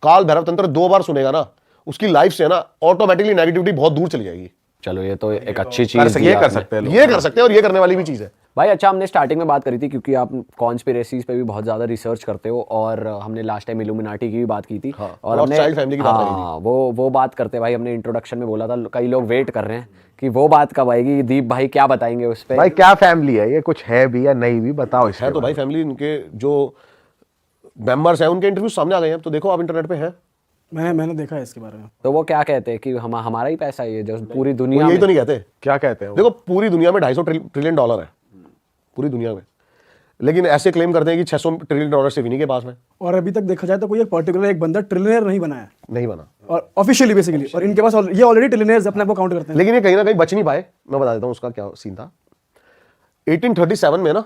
काल भैरव तंत्र 2 बार सुनेगा ना उसकी लाइफ से ना ऑटोमेटिकली नेगेटिविटी बहुत दूर चली जाएगी। चलो ये तो एक अच्छी चीज ये कर सकते हैं लोग। ये कर सकते हैं और ये करने वाली भी चीज है भाई। अच्छा, हमने स्टार्टिंग में बात करी थी क्योंकि आप कॉन्स्पिरेसीज पे भी बहुत ज्यादा रिसर्च करते हो और हमने लास्ट टाइम इल्यूमिनाटी की भी बात की थी। हाँ, और Rothschild हमने family की बात करी थी। हाँ वो बात करते भाई। हमने इंट्रोडक्शन में बोला था कई लोग वेट कर रहे हैं कि वो बात कब आएगी। दीप भाई क्या बताएंगे उस पे? भाई क्या फैमिली है ये, कुछ है भी या नहीं भी, बताओ इसके है। तो भाई फैमिली इनके जो मेंबर्स हैं उनके इंटरव्यू सामने आ गए हैं। तो देखो आप इंटरनेट पे है। मैंने देखा है इसके बारे में। तो वो क्या कहते हैं कि हमारा ही पैसा है ये जो पूरी दुनिया वो यही में। तो नहीं कहते। क्या कहते हैं वो? देखो पूरी दुनिया में $250 ट्रिलियन है पूरी दुनिया में, लेकिन ऐसे क्लेम करते हैं कि $600 ट्रिलियन सिर्फ इन्हीं के पास में। और अभी तक देखा जाए तो कोई एक पर्टिकुलर एक बंदा ट्रिलियनर नहीं बना है, नहीं बना। और ऑफिशियली बेसिकली। और इनके पास ये ऑलरेडी ट्रिलियनर्स अपने आप को काउंट करते हैं। लेकिन ये कहीं ना कहीं बच नहीं पाए। मैं बता देता हूँ उसका क्या सीन था। 1837 में ना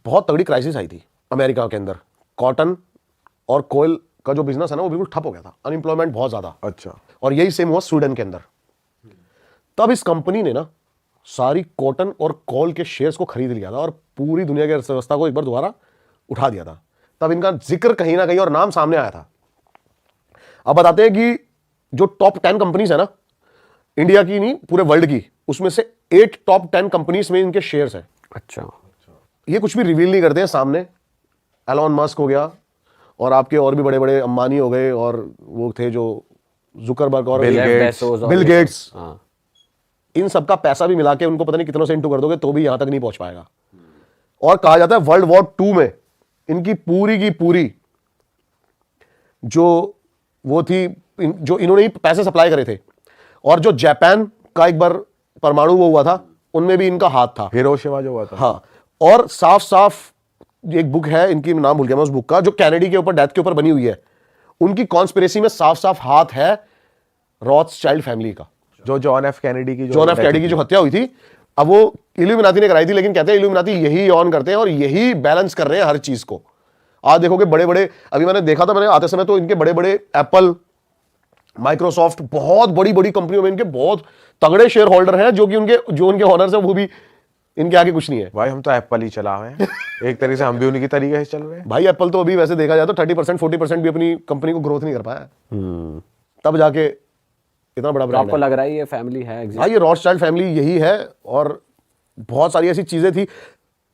बहुत तगड़ी क्राइसिस आई थी अमेरिका के अंदर। कॉटन और कोयल का जो बिजनेस है ना वो बिल्कुल ठप हो गया था, अनएम्प्लॉयमेंट बहुत ज्यादा। अच्छा। और यही सेम हुआ स्वीडन के अंदर। तब इस कंपनी ने ना सारी कॉटन और कोल के शेयर्स को खरीद लिया था और पूरी दुनिया की अर्थव्यवस्था को एक बार दोबारा उठा दिया था। तब इनका जिक्र कहीं ना कहीं और नाम सामने आया था। अब बताते हैं कि जो टॉप 10 कंपनीज है ना, इंडिया की नहीं पूरे वर्ल्ड की, उसमें से 8 टॉप 10 कंपनीज में इनके शेयर्स हैं। अच्छा। ये कुछ भी रिवील नहीं करते हैं सामने। एलॉन मस्क हो गया और आपके और भी बड़े बड़े अंबानी हो गए और वो थे जो जुकरबर्ग और बिल गेट्स। हाँ। इन सबका पैसा भी मिला के उनको पता नहीं कितनों से इंटू कर दोगे तो भी यहां तक नहीं पहुंच पाएगा। और कहा जाता है वर्ल्ड वॉर 2 में इनकी पूरी की पूरी जो वो थी जो इन्होंने ही पैसे सप्लाई करे थे। और जो जापान का एक बार परमाणु वो हुआ था उनमें भी इनका हाथ था, हिरोशिमा जो हुआ था। हाँ। और साफ साफ एक बुक है इनकी, नाम भूल गया मैं उस बुक का, जो कैनेडी के ऊपर डेथ के ऊपर बनी हुई है। उनकी कॉन्स्पिरेसी में साफ साफ हाथ है रॉथस्चाइल्ड फैमिली का। जो जॉन एफ कैनेडी की जो हत्या हुई थी, अब वो इल्यूमिनाती ने कराई थी, लेकिन कहते हैं इल्यूमिनाती यही ऑन करते हैं और यही बैलेंस कर रहे हैं हर चीज को। आज देखोगे बड़े बड़े, अभी मैंने देखा था मैंने आते समय, तो इनके बड़े बड़े एप्पल, माइक्रोसॉफ्ट, बहुत बड़ी बड़ी कंपनियों में इनके बहुत तगड़े शेयर होल्डर हैं जो उनके ऑनर्स है वो भी इनके आगे कुछ नहीं है। भाई हम तो एप्पल ही चला हुए हैं एक तरीके से, हम भी उन्हीं की तरीके से चल रहे हैं। भाई एप्पल तो अभी वैसे देखा जाए तो 30% 40% भी अपनी कंपनी को ग्रोथ नहीं कर पाया, तब जाके इतना बड़ा तो ब्रांड आपको है। लग रहा है ये फैमिली है भाई ये रॉथस्चाइल्ड फैमिली यही है। और बहुत सारी ऐसी चीजें थी।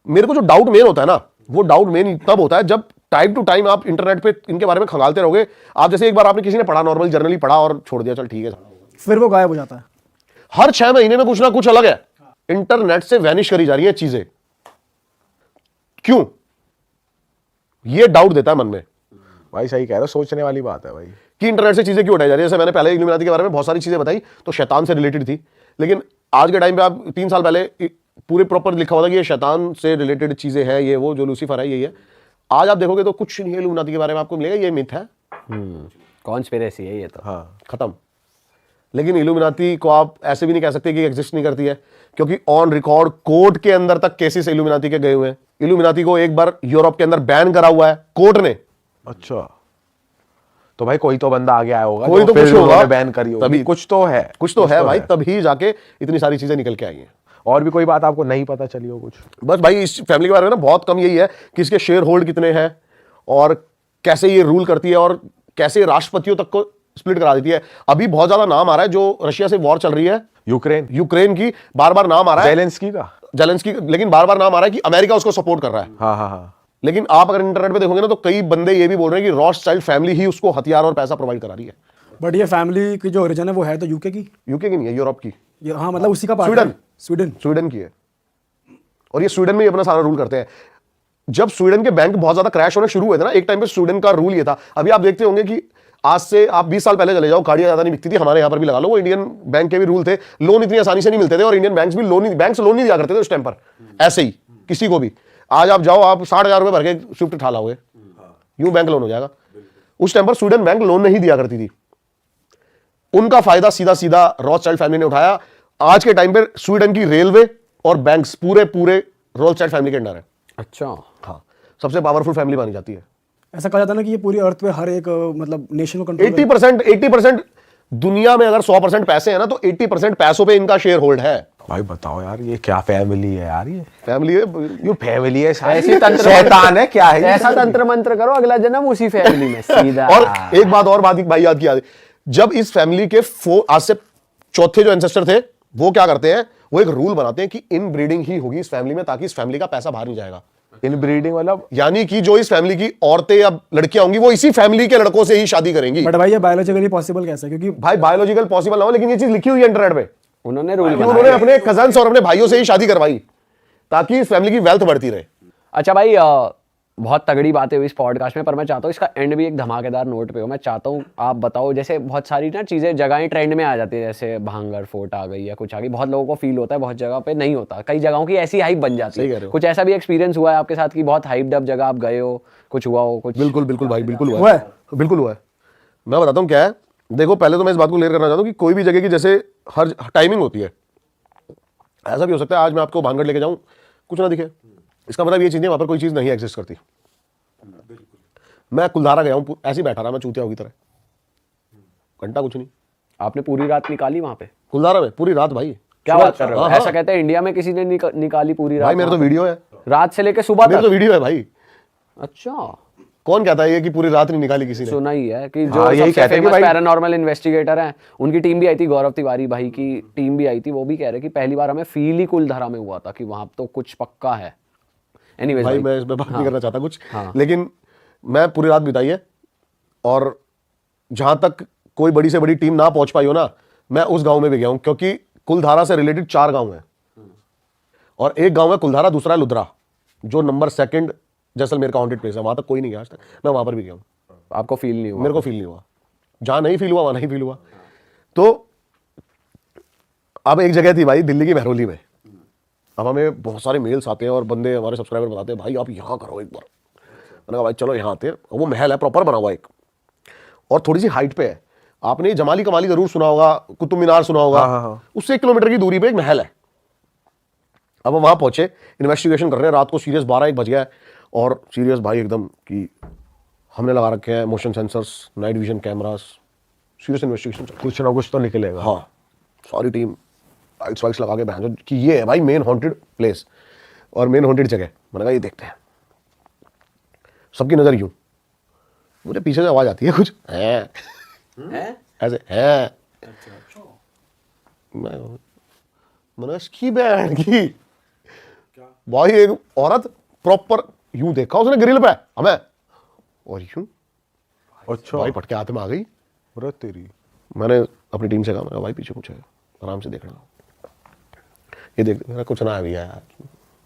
मेरे को जो डाउट मेन होता है ना, वो डाउट मेन तब होता है जब टाइम टू टाइम आप इंटरनेट पे इनके बारे में खंगालते रहोगे। आप जैसे एक बार आपने किसी ने पढ़ा, नॉर्मल जर्नली पढ़ा और छोड़ दिया, चल ठीक है, फिर वो गायब हो जाता है। हर 6 महीने में कुछ ना कुछ अलग है। इंटरनेट से वैनिश करी जा रही है चीजें। क्यों? ये डाउट देता है मन में भाई सही कह रहे हो, सोचने वाली बात है भाई कि इंटरनेट से चीजें क्यों उठाई जा रही है। जैसे मैंने पहले इल्यूमिनाती के बारे में बहुत सारी चीजें बताई तो शैतान से रिलेटेड थी, लेकिन आज के टाइम पे आप 3 साल पहले पूरे प्रॉपर लिखा हुआ था कि ये शैतान से रिलेटेड चीजें हैं, ये वो जो लूसीफर है यही है। आज आप देखोगे तो कुछ नहीं है इल्यूमिनाती के बारे में आपको मिलेगा, ये मिथ है, कॉन्स्पिरेसी है ये तो। हाँ। खत्म। लेकिन इल्यूमिनाती को आप ऐसे भी नहीं कह सकते कि एग्जिस्ट नहीं करती है, क्योंकि ऑन रिकॉर्ड कोर्ट के अंदर तक केसेस इल्यूमिनाती के गए हुए हैं। इल्यूमिनाती को एक बार यूरोप के अंदर बैन करा हुआ है कोर्ट ने। अच्छा, तो भाई कोई तो बंदा आगे आया होगा, कोई तो कुछ होगा, बैन करी होगी, तभी कुछ तो है, कुछ तो है भाई, तभी जाके इतनी सारी चीजें निकल के आई हैं। और भी कोई बात आपको नहीं पता चली हो कुछ? बस भाई इस फैमिली के बारे में ना बहुत कम यही है कि इसके शेयर होल्ड कितने हैं और कैसे ये रूल करती है और कैसे राष्ट्रपतियों तक को स्प्लिट करा देती है। अभी बहुत ज्यादा नाम आ रहा है जो रशिया से वॉर चल रही है, यूक्रेन की, बार बार नाम आ रहा है जेलेंस्की, लेकिन बार बार नाम आ रहा है कि अमेरिका उसको सपोर्ट कर रहा है। हाँ। लेकिन आप अगर इंटरनेट पे देखोगे ना तो कई बंदे ये भी बोल रहे हैं कि रॉथस्चाइल्ड फैमिली ही उसको हथियार और पैसा प्रोवाइड करा रही है। बट ये फैमिली की जो ओरिजिन है वो है तो यूके की नहीं है, यूरोप की। हाँ, मतलब उसी का पार्ट है। स्वीडन की है। और ये स्वीडन में ही अपना सारा रूल करते हैं। जब स्वीडन के बैंक बहुत ज्यादा क्रैश होने शुरू हुए थे ना, एक टाइम पे स्वीडन का रूल ये था, अभी आप देखते होंगे कि आज से आप 20 साल पहले चले जाओ, गाड़ियां ज्यादा नहीं बिकती थी, हमारे यहां पर भी लगा लो, वो इंडियन बैंक के भी रूल थे, लोन इतनी आसानी से नहीं मिलते थे और इंडियन बैंक्स लोन नहीं दिया करते थे उस टाइम पर ऐसे ही किसी को भी। आज आप जाओ, आप 60,000 रुपए भर के स्विफ्ट उठा लाओगे, यूं बैंक लोन हो जाएगा। उस टाइम पर स्वीडन बैंक लोन नहीं दिया करती थी, उनका फायदा सीधा सीधा रॉथस्चाइल्ड फैमिली ने उठाया। आज के टाइम पर स्वीडन की रेलवे और बैंक्स पूरे रॉथस्चाइल्ड फैमिली के अंडर है। अच्छा, हाँ, सबसे पावरफुल फैमिली मानी जाती है। ऐसा कहा जाता है ना कि ये पूरी अर्थ पे हर एक मतलब नेशन को कंट्रोल 80% दुनिया में अगर 100% पैसे हैं ना, तो 80% पैसों पे इनका शेयर होल्ड है। भाई बताओ यार, ये क्या फैमिली है यार, ये फैमिली है, ये फैमिली है, ऐसी तंत्र शैतान है क्या है ये? ऐसा तंत्र मंत्र करो, अगला जन्म उसी फैमिली में सीधा। और एक बात और बात भाई याद किया, जब इस फैमिली के आज से चौथे जो एंसेस्टर थे, वो क्या करते हैं, वो एक रूल बनाते हैं कि इन ब्रीडिंग ही होगी इस फैमिली में, ताकि इस फैमिली का पैसा बाहर नहीं जाएगा। इन ब्रीडिंग मतलब यानी कि जो इस फैमिली की औरतें या लड़कियां होंगी, वो इसी फैमिली के लड़कों से ही शादी करेंगी। बट भाई ये बायोलॉजिकली पॉसिबल कैसे है? क्योंकि भाई बायोलॉजिकल पॉसिबल ना हो, लेकिन ये चीज लिखी हुई है इंटरनेट पे। उन्होंने रूल उन्होंने अपने कजन्स और अपने भाइयों से ही शादी करवाई, ताकि इस फैमिली की वेल्थ बढ़ती रहे। अच्छा भाई, बहुत तगड़ी बातें हुई इस पॉडकास्ट में, पर मैं चाहता हूँ इसका एंड भी एक धमाकेदार नोट पे हो। मैं चाहता हूँ आप बताओ, जैसे बहुत सारी ना चीज़ें जगहें ट्रेंड में आ जाती है, जैसे भांगड़ फोर्ट आ गई या कुछ आ गई, बहुत लोगों को फील होता है, बहुत जगह पे नहीं होता, कई जगहों की ऐसी हाइप बन जाती सही कह है। रहे हो। कुछ ऐसा भी एक्सपीरियंस हुआ है आपके साथ कि बहुत हाइप डब जगह आप गए हो, कुछ हुआ हो कुछ? बिल्कुल बिल्कुल भाई, बिल्कुल हुआ हुआ है? बिल्कुल हुआ है। मैं बताता हूँ क्या है। देखो, पहले तो मैं इस बात को क्लियर करना चाहता हूँ कि कोई भी जगह की जैसे हर टाइमिंग होती है। ऐसा भी हो सकता है आज मैं आपको भांगड़ लेके जाऊं, कुछ ना दिखे, इसका मतलब ये चीज़ नहीं वहां पर कोई चीज़ नहीं एग्जिस्ट करती। मैं कुलधारा गया हूं, ऐसे ही बैठा रहा मैं चूतिया की तरह, घंटा कुछ नहीं। आपने पूरी रात निकाली वहां पे? कुलधारा में पूरी रात भाई। क्या बात कर रहे हो? हाँ, ऐसा कहते हैं इंडिया में किसी ने निकाली पूरी रात? भाई मेरे तो वीडियो है, रात से लेके सुबह मेरे तक? तो वीडियो है भाई। अच्छा, कौन कहता है ये कि पूरी रात नहीं निकाली किसी ने? सुना ही है कि जो हाँ, यही सबसे कहते हैं कि फेमस भाई- पैरानॉर्मल इन्वेस्टिगेटर हैं, उनकी टीम भी आई थी, गौरव तिवारी भाई की टीम भी आई थी, वो भी कह रहे कि पहली बार हमें फील ही कुलधारा में हुआ था कि वहां तो कुछ पक्का है। एनीवेज भाई मैं इसमें बात नहीं करना चाहता कुछ, लेकिन मैं पूरी रात बिताई है, और जहां तक कोई बड़ी से बड़ी टीम ना पहुंच पाई हो ना, मैं उस गांव में भी गया हूं, क्योंकि कुलधारा से रिलेटेड 4 गांव हैं, और एक गांव है कुलधारा, दूसरा है लुद्रा, जो नंबर 2 जैसलमेर का हॉन्टेड प्लेस है। वहां तक कोई नहीं गया आज तक, मैं वहां पर भी गया हूं। आपको फील नहीं हुआ? मेरे को फील नहीं हुआ, जहां नहीं फील हुआ वहां नहीं फील हुआ। तो अब एक जगह थी भाई, दिल्ली की महरौली में। अब हमें बहुत सारे मेल्स आते हैं और बंदे हमारे सब्सक्राइबर बताते हैं, भाई आप यहाँ करो एक बार। मैंने कहा भाई चलो यहाँ आते हैं। वो महल है, प्रॉपर बना हुआ एक, और थोड़ी सी हाइट पे है। आपने जमाली कमाली जरूर सुना होगा, कुतुब मीनार सुना होगा, उससे 1 किलोमीटर की दूरी पे एक महल है। अब हम वहां पहुंचे, इन्वेस्टिगेशन कर रहे हैं, रात को सीरियस 12-1 बज गया है, और सीरियस भाई एकदम कि हमने लगा रखे हैं motion sensors, night vision cameras, serious investigation. कुछ ना कुछ तो निकलेगा। हाँ, सारी टीम लाइट्स वाइट्स लगा के बहन कि ये है भाई मेन हॉन्टेड प्लेस और मेन हॉन्टेड जगह। मैंने कहा ये देखते हैं। सबकी नजर यूं, मुझे पीछे से आवाज आती है कुछ है ऐसे है। मैंने इसकी बहन की भाई, एक औरत प्रॉपर यूं देखा उसने ग्रिल पे हमें, और यूं अच्छा भाई पटके हाथ में आ गई। अरे तेरी। मैंने अपनी टीम से कहा, मैंने भाई पीछे कुछ है, आराम से देखना, ये देख। मेरा कुछ ना है भैया यार।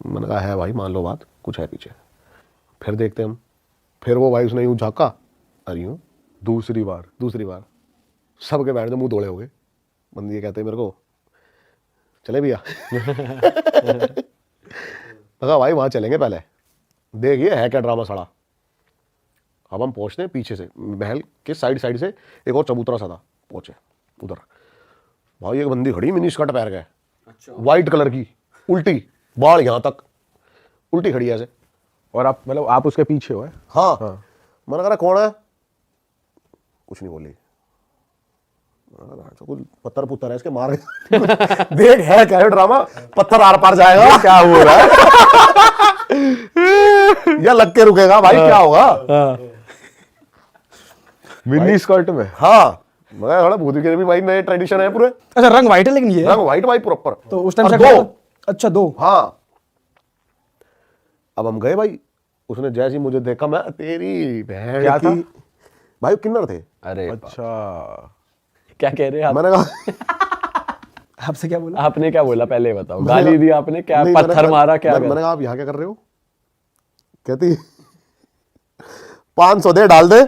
मैंने कहा है भाई, मान लो बात, कुछ है पीछे। फिर देखते हम, फिर वो भाई उसने यूं झाँका, अरे यूं दूसरी बार सबके बैठ मुंह दौड़े हो गए। बंदी ये कहते हैं मेरे को, चले भैया। कहा भाई वहां चलेंगे, पहले देखिए है क्या ड्रामा सड़ा। अब हम पहुंचते हैं पीछे से, महल के साइड से एक और चबूतरा सा था, पहुंचे उधर। भाई एक बंदी खड़ी मिनी स्कर्ट पहन गए, व्हाइट कलर की, उल्टी बाल यहां तक, उल्टी खड़ी है ऐसे। और आप मतलब आप उसके पीछे हो? हाँ, मैंने कहा कौन है, कुछ नहीं बोली। कुछ पत्थर पुत्थर है इसके, मार देख है क्या ड्रामा, पत्थर आर पार जाएगा, क्या हो रहा है या लग के रुकेगा भाई, क्या होगा। मिनी स्कर्ट में? हाँ, मैं थोड़ा भूत के भी भाई नए ट्रेडिशन है पूरे। अच्छा, रंग व्हाइट है लेकिन ये रंग व्हाइट भाई प्रॉपर। तो उस टाइम और से 2। अच्छा 2। हाँ, अब हम गए भाई, उसने जैसे ही मुझे देखा, मैं तेरी बहन क्या की था? भाई किन्नर थे। अरे अच्छा, क्या कह रहे हैं आप? मैंने कहा आपसे क्या बोला? आपने क्या बोला पहले बताओ? गाली दी आपने क्या? नहीं, पत्थर मारा क्या? मैंने कहा आप यहाँ क्या कर रहे हो? कहती 500 दे, डाल दे।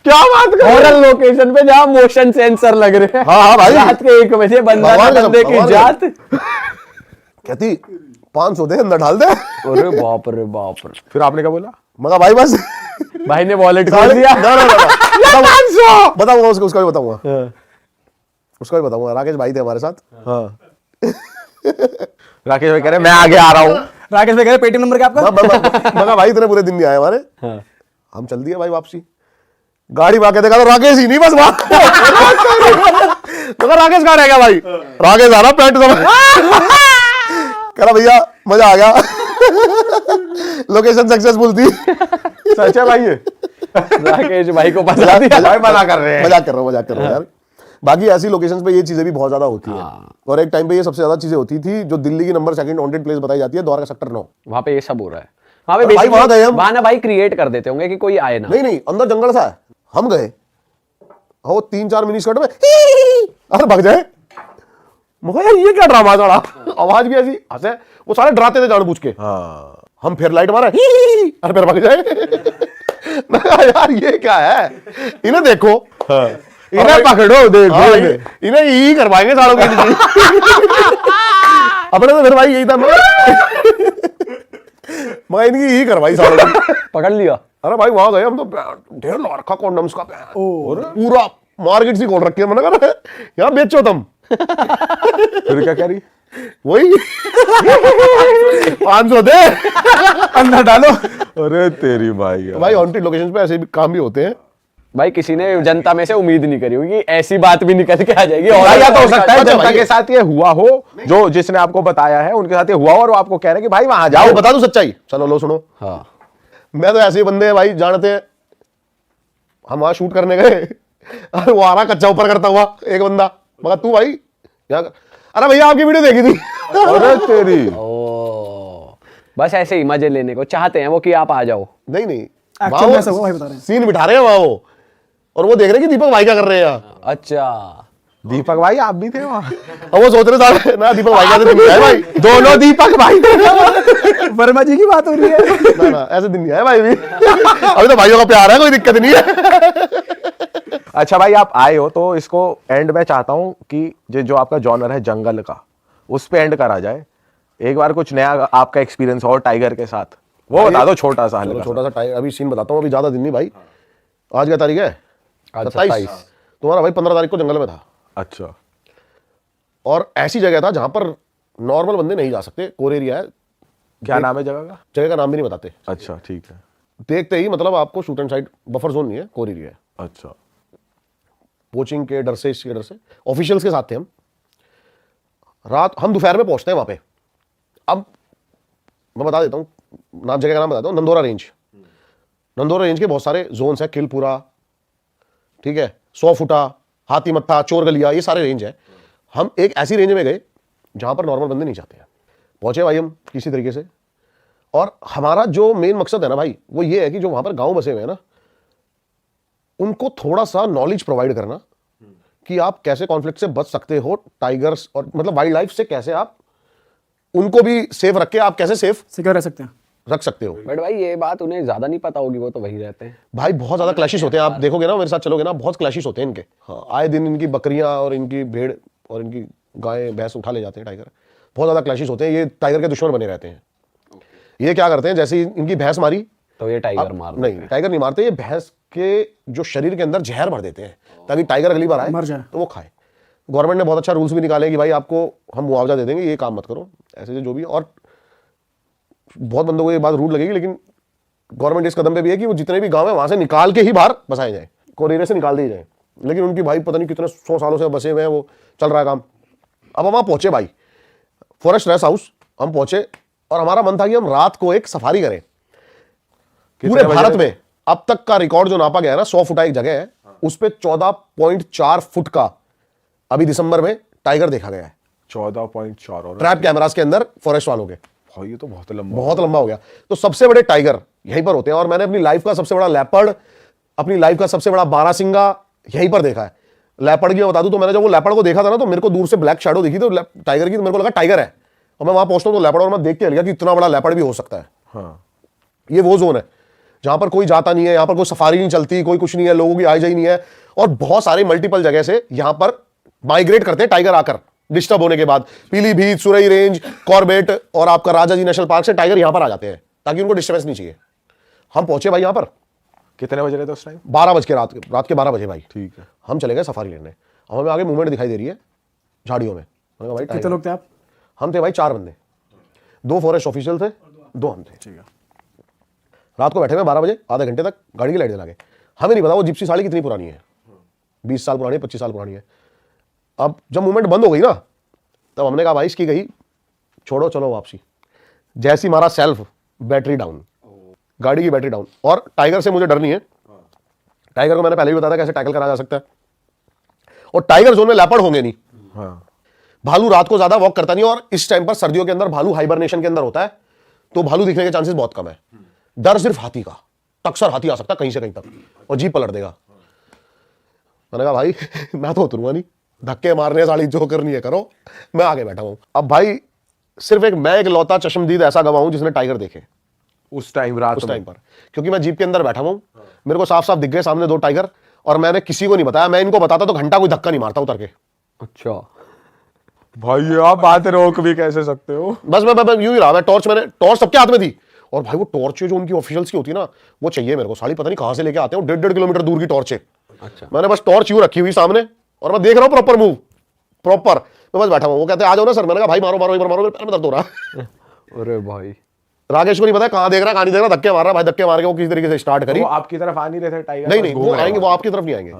क्या बात कर रहे हो? लोकेशन पे जहाँ मोशन सेंसर लग रहे हैं, हाँ भाई, रात के 1 बजे बंदा भगवान बंदे कसम, की भगवान जात। कहती 500 दे, अंदर डाल दे। अरे बाप रे बाप रे। फिर आपने क्या बोला? मगर भाई बस भाई ने वॉलेट खोल दिया। ना ना ना बताऊंगा उसका भी बताऊंगा, उसका भी बताऊंगा। राकेश भाई थे हमारे साथ। हाँ। राकेश भाई कह रहे मैं आगे आ रहा हूँ। राकेश भाई कह रहे पेटीएम नंबर क्या आपका? मगर भाई इतने पूरे दिन नहीं आए हमारे। हाँ। हम चल दिए भाई वापसी, गाड़ी में आके देखा तो राकेश ही नहीं बस वहां। मगर राकेश कहाँ रह गया भाई? राकेश आ रहा पैंट समझ, कह रहा भैया मजा आ गया, लोकेशन सक्सेसफुल थी। सच है भाई ये? राकेश भाई को पता दिया। भाई मना कर रहे हैं। मजाक कर रहा हूँ यार। बाकी ऐसी लोकेशंस पे ये चीजें भी बहुत ज्यादा होती है। और एक टाइम पे ये सबसे ज्यादा चीजें होती थी जो दिल्ली की नंबर 2 वांटेड प्लेस बताई जाती है, द्वारका सेक्टर 9। वहां पे ये सब हो रहा है। वहां पे भाई basically वहां गए हम। वहां ना भाई क्रिएट कर देते होंगे कि कोई आए ना। नहीं नहीं, अंदर जंगल सा है। हम गए, वो 3-4 मिनी स्कर्ट में अरे भाग जाए। मगर यार ये क्या ड्रामा चढ़ा, आवाज भी ऐसी हंसे, वो सारे डराते थे जानबूझ के। हाँ। हम फिर लाइट मारा, अरे फिर भाग जाए। मैं कहा, यार ये क्या है, इन्हें देखो। हाँ। इन्हें पकड़ो, देखो हाँ, इन्हें। इन्हें यही करवाएंगे सालों की जिंदगी। अपने तो फिर भाई यही था, मैं इनकी यही करवाई सालों की। पकड़ लिया। अरे भाई वहां गए हम तो ढेर ला रखा कॉन्डम्स का, पूरा मार्केट सी खोल रखी है। मैंने कहा यहाँ बेचो तुम। फिर क्या करी? वही 500 दे, अंदर डालो। अरे तेरी भाई भाई हॉन्टेड लोकेशंस पे ऐसे भी काम भी होते हैं। भाई किसी ने जनता में से उम्मीद नहीं करी होगी ऐसी बात भी निकल के आ जाएगी। भाई या तो हो सकता है अच्छा जनता भाई। के साथ ये हुआ हो, जो जिसने आपको बताया है उनके साथ ये हुआ हो और वो आपको कह रहे हैं कि भाई वहां जाओ। बता दूं सच्चाई, चलो लो सुनो। हाँ। मैं तो ऐसे ही बंदे हैं भाई जानते हैं, हम वहां शूट करने गए, अरे वो आ रहा कच्चा ऊपर करता हुआ एक बंदा, मगर तू भाई क्या कर? अरे भैया आपकी वीडियो देखी थी। अरे तेरी। ओ, बस ऐसे ही मजे लेने को चाहते हैं वो कि आप आ जाओ। नहीं नहीं, एक्चुअल में ऐसा हुआ भाई, बता रहे हैं। सीन बिठा रहे हैं वहां वो, और वो देख रहे हैं कि दीपक भाई क्या कर रहे हैं यहाँ। अच्छा, दीपक भाई आप भी थे वहां? और वो सोच रहे थे ना दीपक भाई का दिन नहीं आए भाई। दोनों दीपक भाई। वर्मा जी की बात हो रही है। ना ना ऐसे दिन नहीं आए भाई भी। अभी तो भाइयों का प्यार है, कोई दिक्कत नहीं है। अच्छा भाई आप आए हो तो इसको एंड में चाहता हूं कि जो आपका जॉनर है जंगल का, उस पे एंड करा जाए। एक बार कुछ नया आपका एक्सपीरियंस हो टाइगर के साथ, वो बता दो छोटा सा। चलो छोटा सा टाइगर, अभी सीन बताता हूँ, अभी ज्यादा दिन नहीं भाई। आज क्या तारीख है? आज 27। तुम्हारा भाई 15 तारीख को जंगल में था, अच्छा। और ऐसी जगह था जहां पर नॉर्मल बंदे नहीं जा सकते। कोर एरिया है। क्या नाम है जगह का? जगह का नाम भी नहीं बताते। अच्छा ठीक है। देखते ही मतलब आपको shoot and side, buffer zone नहीं है, कोर एरिया है। अच्छा। कोचिंग के डर से, इसके डर से ऑफिशियल्स के साथ थे हम। रात हम दोपहर में पहुंचते हैं वहां पे। अब मैं बता देता हूँ नाम, जगह का नाम बताता हूँ, नंदोरा रेंज। नंदोरा रेंज के बहुत सारे जोन्स है, किलपुरा, ठीक है, 100 फुटा, हाथी मत्था, चोर गलिया, ये सारे रेंज है। हम एक ऐसी रेंज में गए जहां पर नॉर्मल बंदे नहीं जाते हैं। पहुंचे भाई हम किसी तरीके से, और हमारा जो मेन मकसद है ना भाई, वो ये है कि जो वहां पर गांव बसे हुए हैं ना, उनको थोड़ा सा नॉलेज प्रोवाइड करना कि आप कैसे कॉन्फ्लिक्ट से बच सकते हो, टाइगर्स और मतलब वाइल्ड लाइफ से कैसे आप उनको भी सेफ रख के आप कैसे सेफ सिक्योर रह सकते हैं। रख सकते हो। बट भाई ये बात उन्हें ज्यादा नहीं पता होगी, वो तो वही रहते हैं भाई बहुत ज्यादा क्लैशेस होते हैं, आप देखोगे ना, मेरे साथ चलोगे ना, बहुत क्लैशेस होते हैं इनके। हाँ, आए दिन इनकी बकरियां और इनकी भेड़ और इनकी गाय भैंस उठा ले जाते हैं टाइगर। बहुत ज्यादा क्लैशेस होते हैं, ये टाइगर के दुश्मन बने रहते हैं। ये क्या करते हैं, जैसे ही इनकी भैंस मारी, तो ये टाइगर मार नहीं टाइगर नहीं मारते, ये भैंस के जो शरीर के अंदर जहर भर देते हैं ताकि टाइगर अगली बार आए मर जाए तो वो खाए। गवर्नमेंट ने बहुत अच्छा रूल्स भी निकाले कि भाई आपको हम मुआवजा दे देंगे, ये काम मत करो, ऐसे जो भी। और बहुत बंदों को ये बात रूल लगेगी, लेकिन गवर्नमेंट इस कदम पे भी है कि वो जितने भी गांव है वहां से निकाल के ही बाहर बसाए जाए, कोरियर से निकाल दिए जाए। लेकिन उनकी भाई पता नहीं कितने 100 सालों से बसे हुए हैं, वो चल रहा है काम। अब हम वहां पहुंचे भाई, फॉरेस्ट रेस्ट हाउस हम पहुंचे, और हमारा मन था कि हम रात को एक सफारी करें। पूरे भारत में अब तक का रिकॉर्ड जो नापा गया है ना, 100 फुटा एक जगह है, उस पे 14.4 फुट का अभी दिसंबर में टाइगर देखा गया है। 14.4 और ट्रैप कैमरास के अंदर फॉरेस्ट वालों के। भाई ये तो बहुत लंबा, बहुत लंबा हो गया। तो सबसे बड़े टाइगर यहीं पर होते हैं, और मैंने अपनी लाइफ का सबसे बड़ा लेपर्ड, अपनी लाइफ का सबसे बड़ा बारासिंगा यहीं पर देखा है। लेपर्ड की बता दूं तो मैंने जब वो लेपर्ड को देखा था ना, तो मेरे को दूर से ब्लैक शैडो दिखी तो टाइगर की, तो मेरे को लगा टाइगर है, और मैं वहां पहुंचता हूं तो लेपर्ड, और मैं देख के लगा कि इतना बड़ा लेपर्ड भी हो सकता है। हाँ। ये वो जोन है जहां पर कोई जाता नहीं है, यहां पर कोई सफारी नहीं चलती, कोई कुछ नहीं है, लोगों की आवाजाही नहीं है, और बहुत सारे मल्टीपल जगह से यहां पर माइग्रेट करते हैं टाइगर आकर। डिस्टर्ब होने के बाद पीलीभीत, सुरई रेंज, कॉर्बेट और आपका राजाजी नेशनल पार्क से टाइगर यहां पर आ जाते हैं ताकि उनको डिस्टर्बेंस नहीं चाहिए। हम पहुंचे भाई यहां पर कितने बज रहे थे उस टाइम? 12 बज के रात के 12 बजे भाई। ठीक है। हम चले गए सफारी लेने। अब हमें आगे मूवमेंट दिखाई दे रही है झाड़ियों में। मैंने कहा भाई कितने टाइगर। लोग थे आप? हम थे भाई 4 बंदे, 2 फॉरेस्ट ऑफिशियल थे, 2 हम थे। ठीक है। रात को बैठे हुए 12 बजे, आधे घंटे तक गाड़ी की लाइट जला के। हमें नहीं पता वो जिप्सी साड़ी कितनी पुरानी है, 20 साल पुरानी है, 25 साल पुरानी है। अब जब मूवमेंट बंद हो गई ना, तब हमने कहा भाई इसकी गई, छोड़ो चलो वापसी। जैसी मारा सेल्फ, बैटरी डाउन, गाड़ी की बैटरी डाउन। और टाइगर से मुझे डर नहीं है, टाइगर को मैंने पहले भी बताया था कैसे टैकल करा जा सकता है। और टाइगर जोन में लेपर्ड होंगे नहीं। हाँ। भालू रात को ज्यादा वॉक करता नहीं, और इस टाइम पर सर्दियों के अंदर भालू हाइबरनेशन के अंदर होता है, तो भालू दिखने के चांसेस बहुत कम है। डर सिर्फ हाथी का, टक्सर हाथी आ सकता है कहीं से कहीं तक और जीप पलट देगा। मैंने कहा भाई मैं तो उतरूंगा नहीं, धक्के मारने साली जो करनी है करो, मैं आगे बैठा हूं। अब भाई सिर्फ मैं एक लौता चश्मदीद ऐसा गवाह हूं जिसने टाइगर देखे उस टाइम रात उस में? टाइम पर, क्योंकि मैं जीप के अंदर बैठा हूं, मेरे को साफ साफ दिख गए सामने 2 टाइगर, और मैंने किसी को नहीं बताया। मैं इनको बताता तो घंटा कोई धक्का नहीं मारता उतर के। अच्छा भाई आप बात रोक भी कैसे सकते हो? बस मैं यूं ही रहा। मैंने टॉर्च सबके हाथ में दी, और भाई वो टॉर्च जो उनकी ऑफिशियल्स की होती है ना, वो चाहिए मेरे को। साली पता नहीं कहां से लेके आते हैं, 1.5 किलोमीटर दूर की टॉर्च है। अच्छा। मैंने बस टॉर्च यूं रखी हुई सामने, और मैं देख रहा हूं प्रॉपर मूव, प्रॉपर। मैं बस बैठा हूं। वो कहते हैं आ जाओ ना सर। मैंने कहा भाई मारो मारो, एक बार मारो, मेरे पैर में दर्द हो रहा। अरे भाई राकेश को नहीं पता कहां देख रहा कहां नहीं देख रहा, धक्के मार रहा भाई। धक्के मार के वो किसी तरीके से स्टार्ट करी। वो आपकी तरफ आ नहीं रहे थे टाइगर? नहीं बस नहीं, घूम वो रहे आएंगे, थे। वो आपकी तरफ नहीं आएंगे,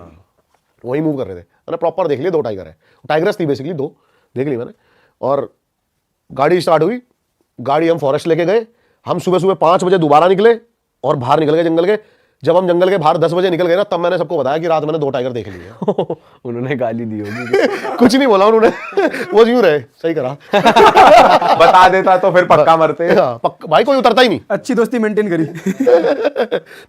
वही मूव कर रहे थे। मैंने प्रॉपर देख लिया 2 टाइगर है, टाइगर्स थी बेसिकली, 2 देख ली मैंने। और गाड़ी स्टार्ट हुई, गाड़ी हम फॉरेस्ट लेके गए। हम सुबह सुबह 5 बजे दोबारा निकले और बाहर निकल गए जंगल के। जब हम जंगल के बाहर 10 बजे निकल गए ना, तब मैंने सबको बताया कि रात मैंने 2 टाइगर देख लिए हैं। उन्होंने गाली दी होगी। कुछ नहीं बोला उन्होंने, वो यूं रहे, सही करा। बता देता तो फिर पक्का मरते। हाँ, भाई कोई उतरता ही नहीं। अच्छी दोस्ती मेंटेन करी।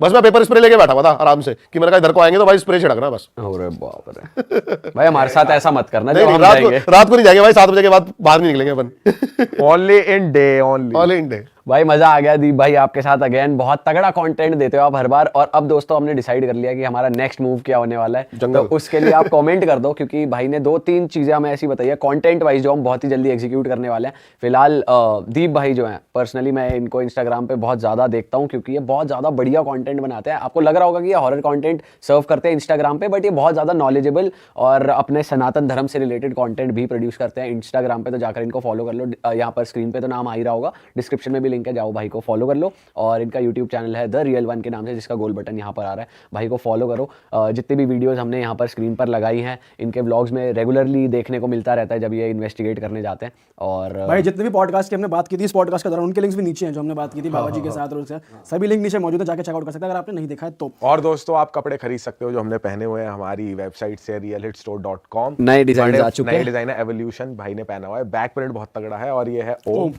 बस मैं पेपर स्प्रे लेके बैठा हुआ था आराम से, कि मैंने कहा इधर को आएंगे तो भाई स्प्रे छिड़कना बस। अरे बाप रे भाई हमारे साथ ऐसा मत करना नहीं जब नहीं, हम जाएंगे। रात को नहीं जाएंगे भाई, 7 बजे के बाद बाहर नहीं निकलेंगे अपन। Only in day, only all in day. भाई मजा आ गया दीप भाई आपके साथ अगेन। बहुत तगड़ा कंटेंट देते हो आप हर बार। और अब दोस्तों हमने डिसाइड कर लिया कि हमारा नेक्स्ट मूव क्या होने वाला है, जंगल। तो उसके लिए आप कमेंट कर दो, क्योंकि भाई ने 2-3 चीजें हमें ऐसी बताई है कंटेंट वाइज जो हम बहुत ही जल्दी एग्जीक्यूट करने वाले हैं। फिलहाल दीप भाई जो हैं, पर्सनली मैं इनको इंस्टाग्राम पे बहुत ज्यादा देखता हूँ, क्योंकि ये बहुत ज्यादा बढ़िया कंटेंट बनाते हैं। आपको लग रहा होगा कि ये हॉरर कंटेंट सर्व करते हैं इंस्टाग्राम पे, बट ये बहुत ज्यादा नॉलेजेबल और अपने सनातन धर्म से रिलेटेड कंटेंट भी प्रोड्यूस करते हैं इंस्टाग्राम पे। तो जाकर इनको फॉलो कर लो, यहाँ पर स्क्रीन पे तो नाम आ ही रहा होगा, डिस्क्रिप्शन में भी लिंक है, जाओ भाई को फॉलो कर लो। और इनका यूट्यूब चैनल है द रियल वन के नाम से, जिसका गोल बटन यहाँ पर आ रहा है, भाई को फॉलो करो। जितने भी वीडियोस हमने यहाँ पर स्क्रीन पर लगाई हैं, इनके व्लॉग्स में रेगुलरली देखने को मिलता रहता है जब ये इन्वेस्टिगेट करने जाते हैं। और भाई जितने भी पॉडकास्ट की हमने बात की थी इस पॉडकास्ट के दौरान, उनके लिंक्स भी नीचे हैं, जो हमने बात की थी बाबा जी के साथ, और उसके सभी लिंक नीचे मौजूद है, जाके चेकआउट कर सकते हैं अगर आपने नहीं देखा है तो। और दोस्तों आप कपड़े खरीद सकते हो जो हमने पहने हुए हैं हमारी वेबसाइट से realhitstore.com। नए डिजाइन आ चुके नए हैं। डिजाइन है, एवोल्यूशन भाई ने पहना हुआ है, बैक प्रिंट बहुत तगड़ा है, और ये है ओम।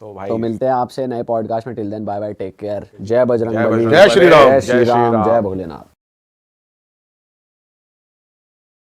तो भाई तो मिलते हैं आपसे नए पॉडकास्ट में। Till then bye bye, take care. जय बजरंग जय बली, बजरंग जय श्री राम। जय श्री राम, जय भोलेनाथ।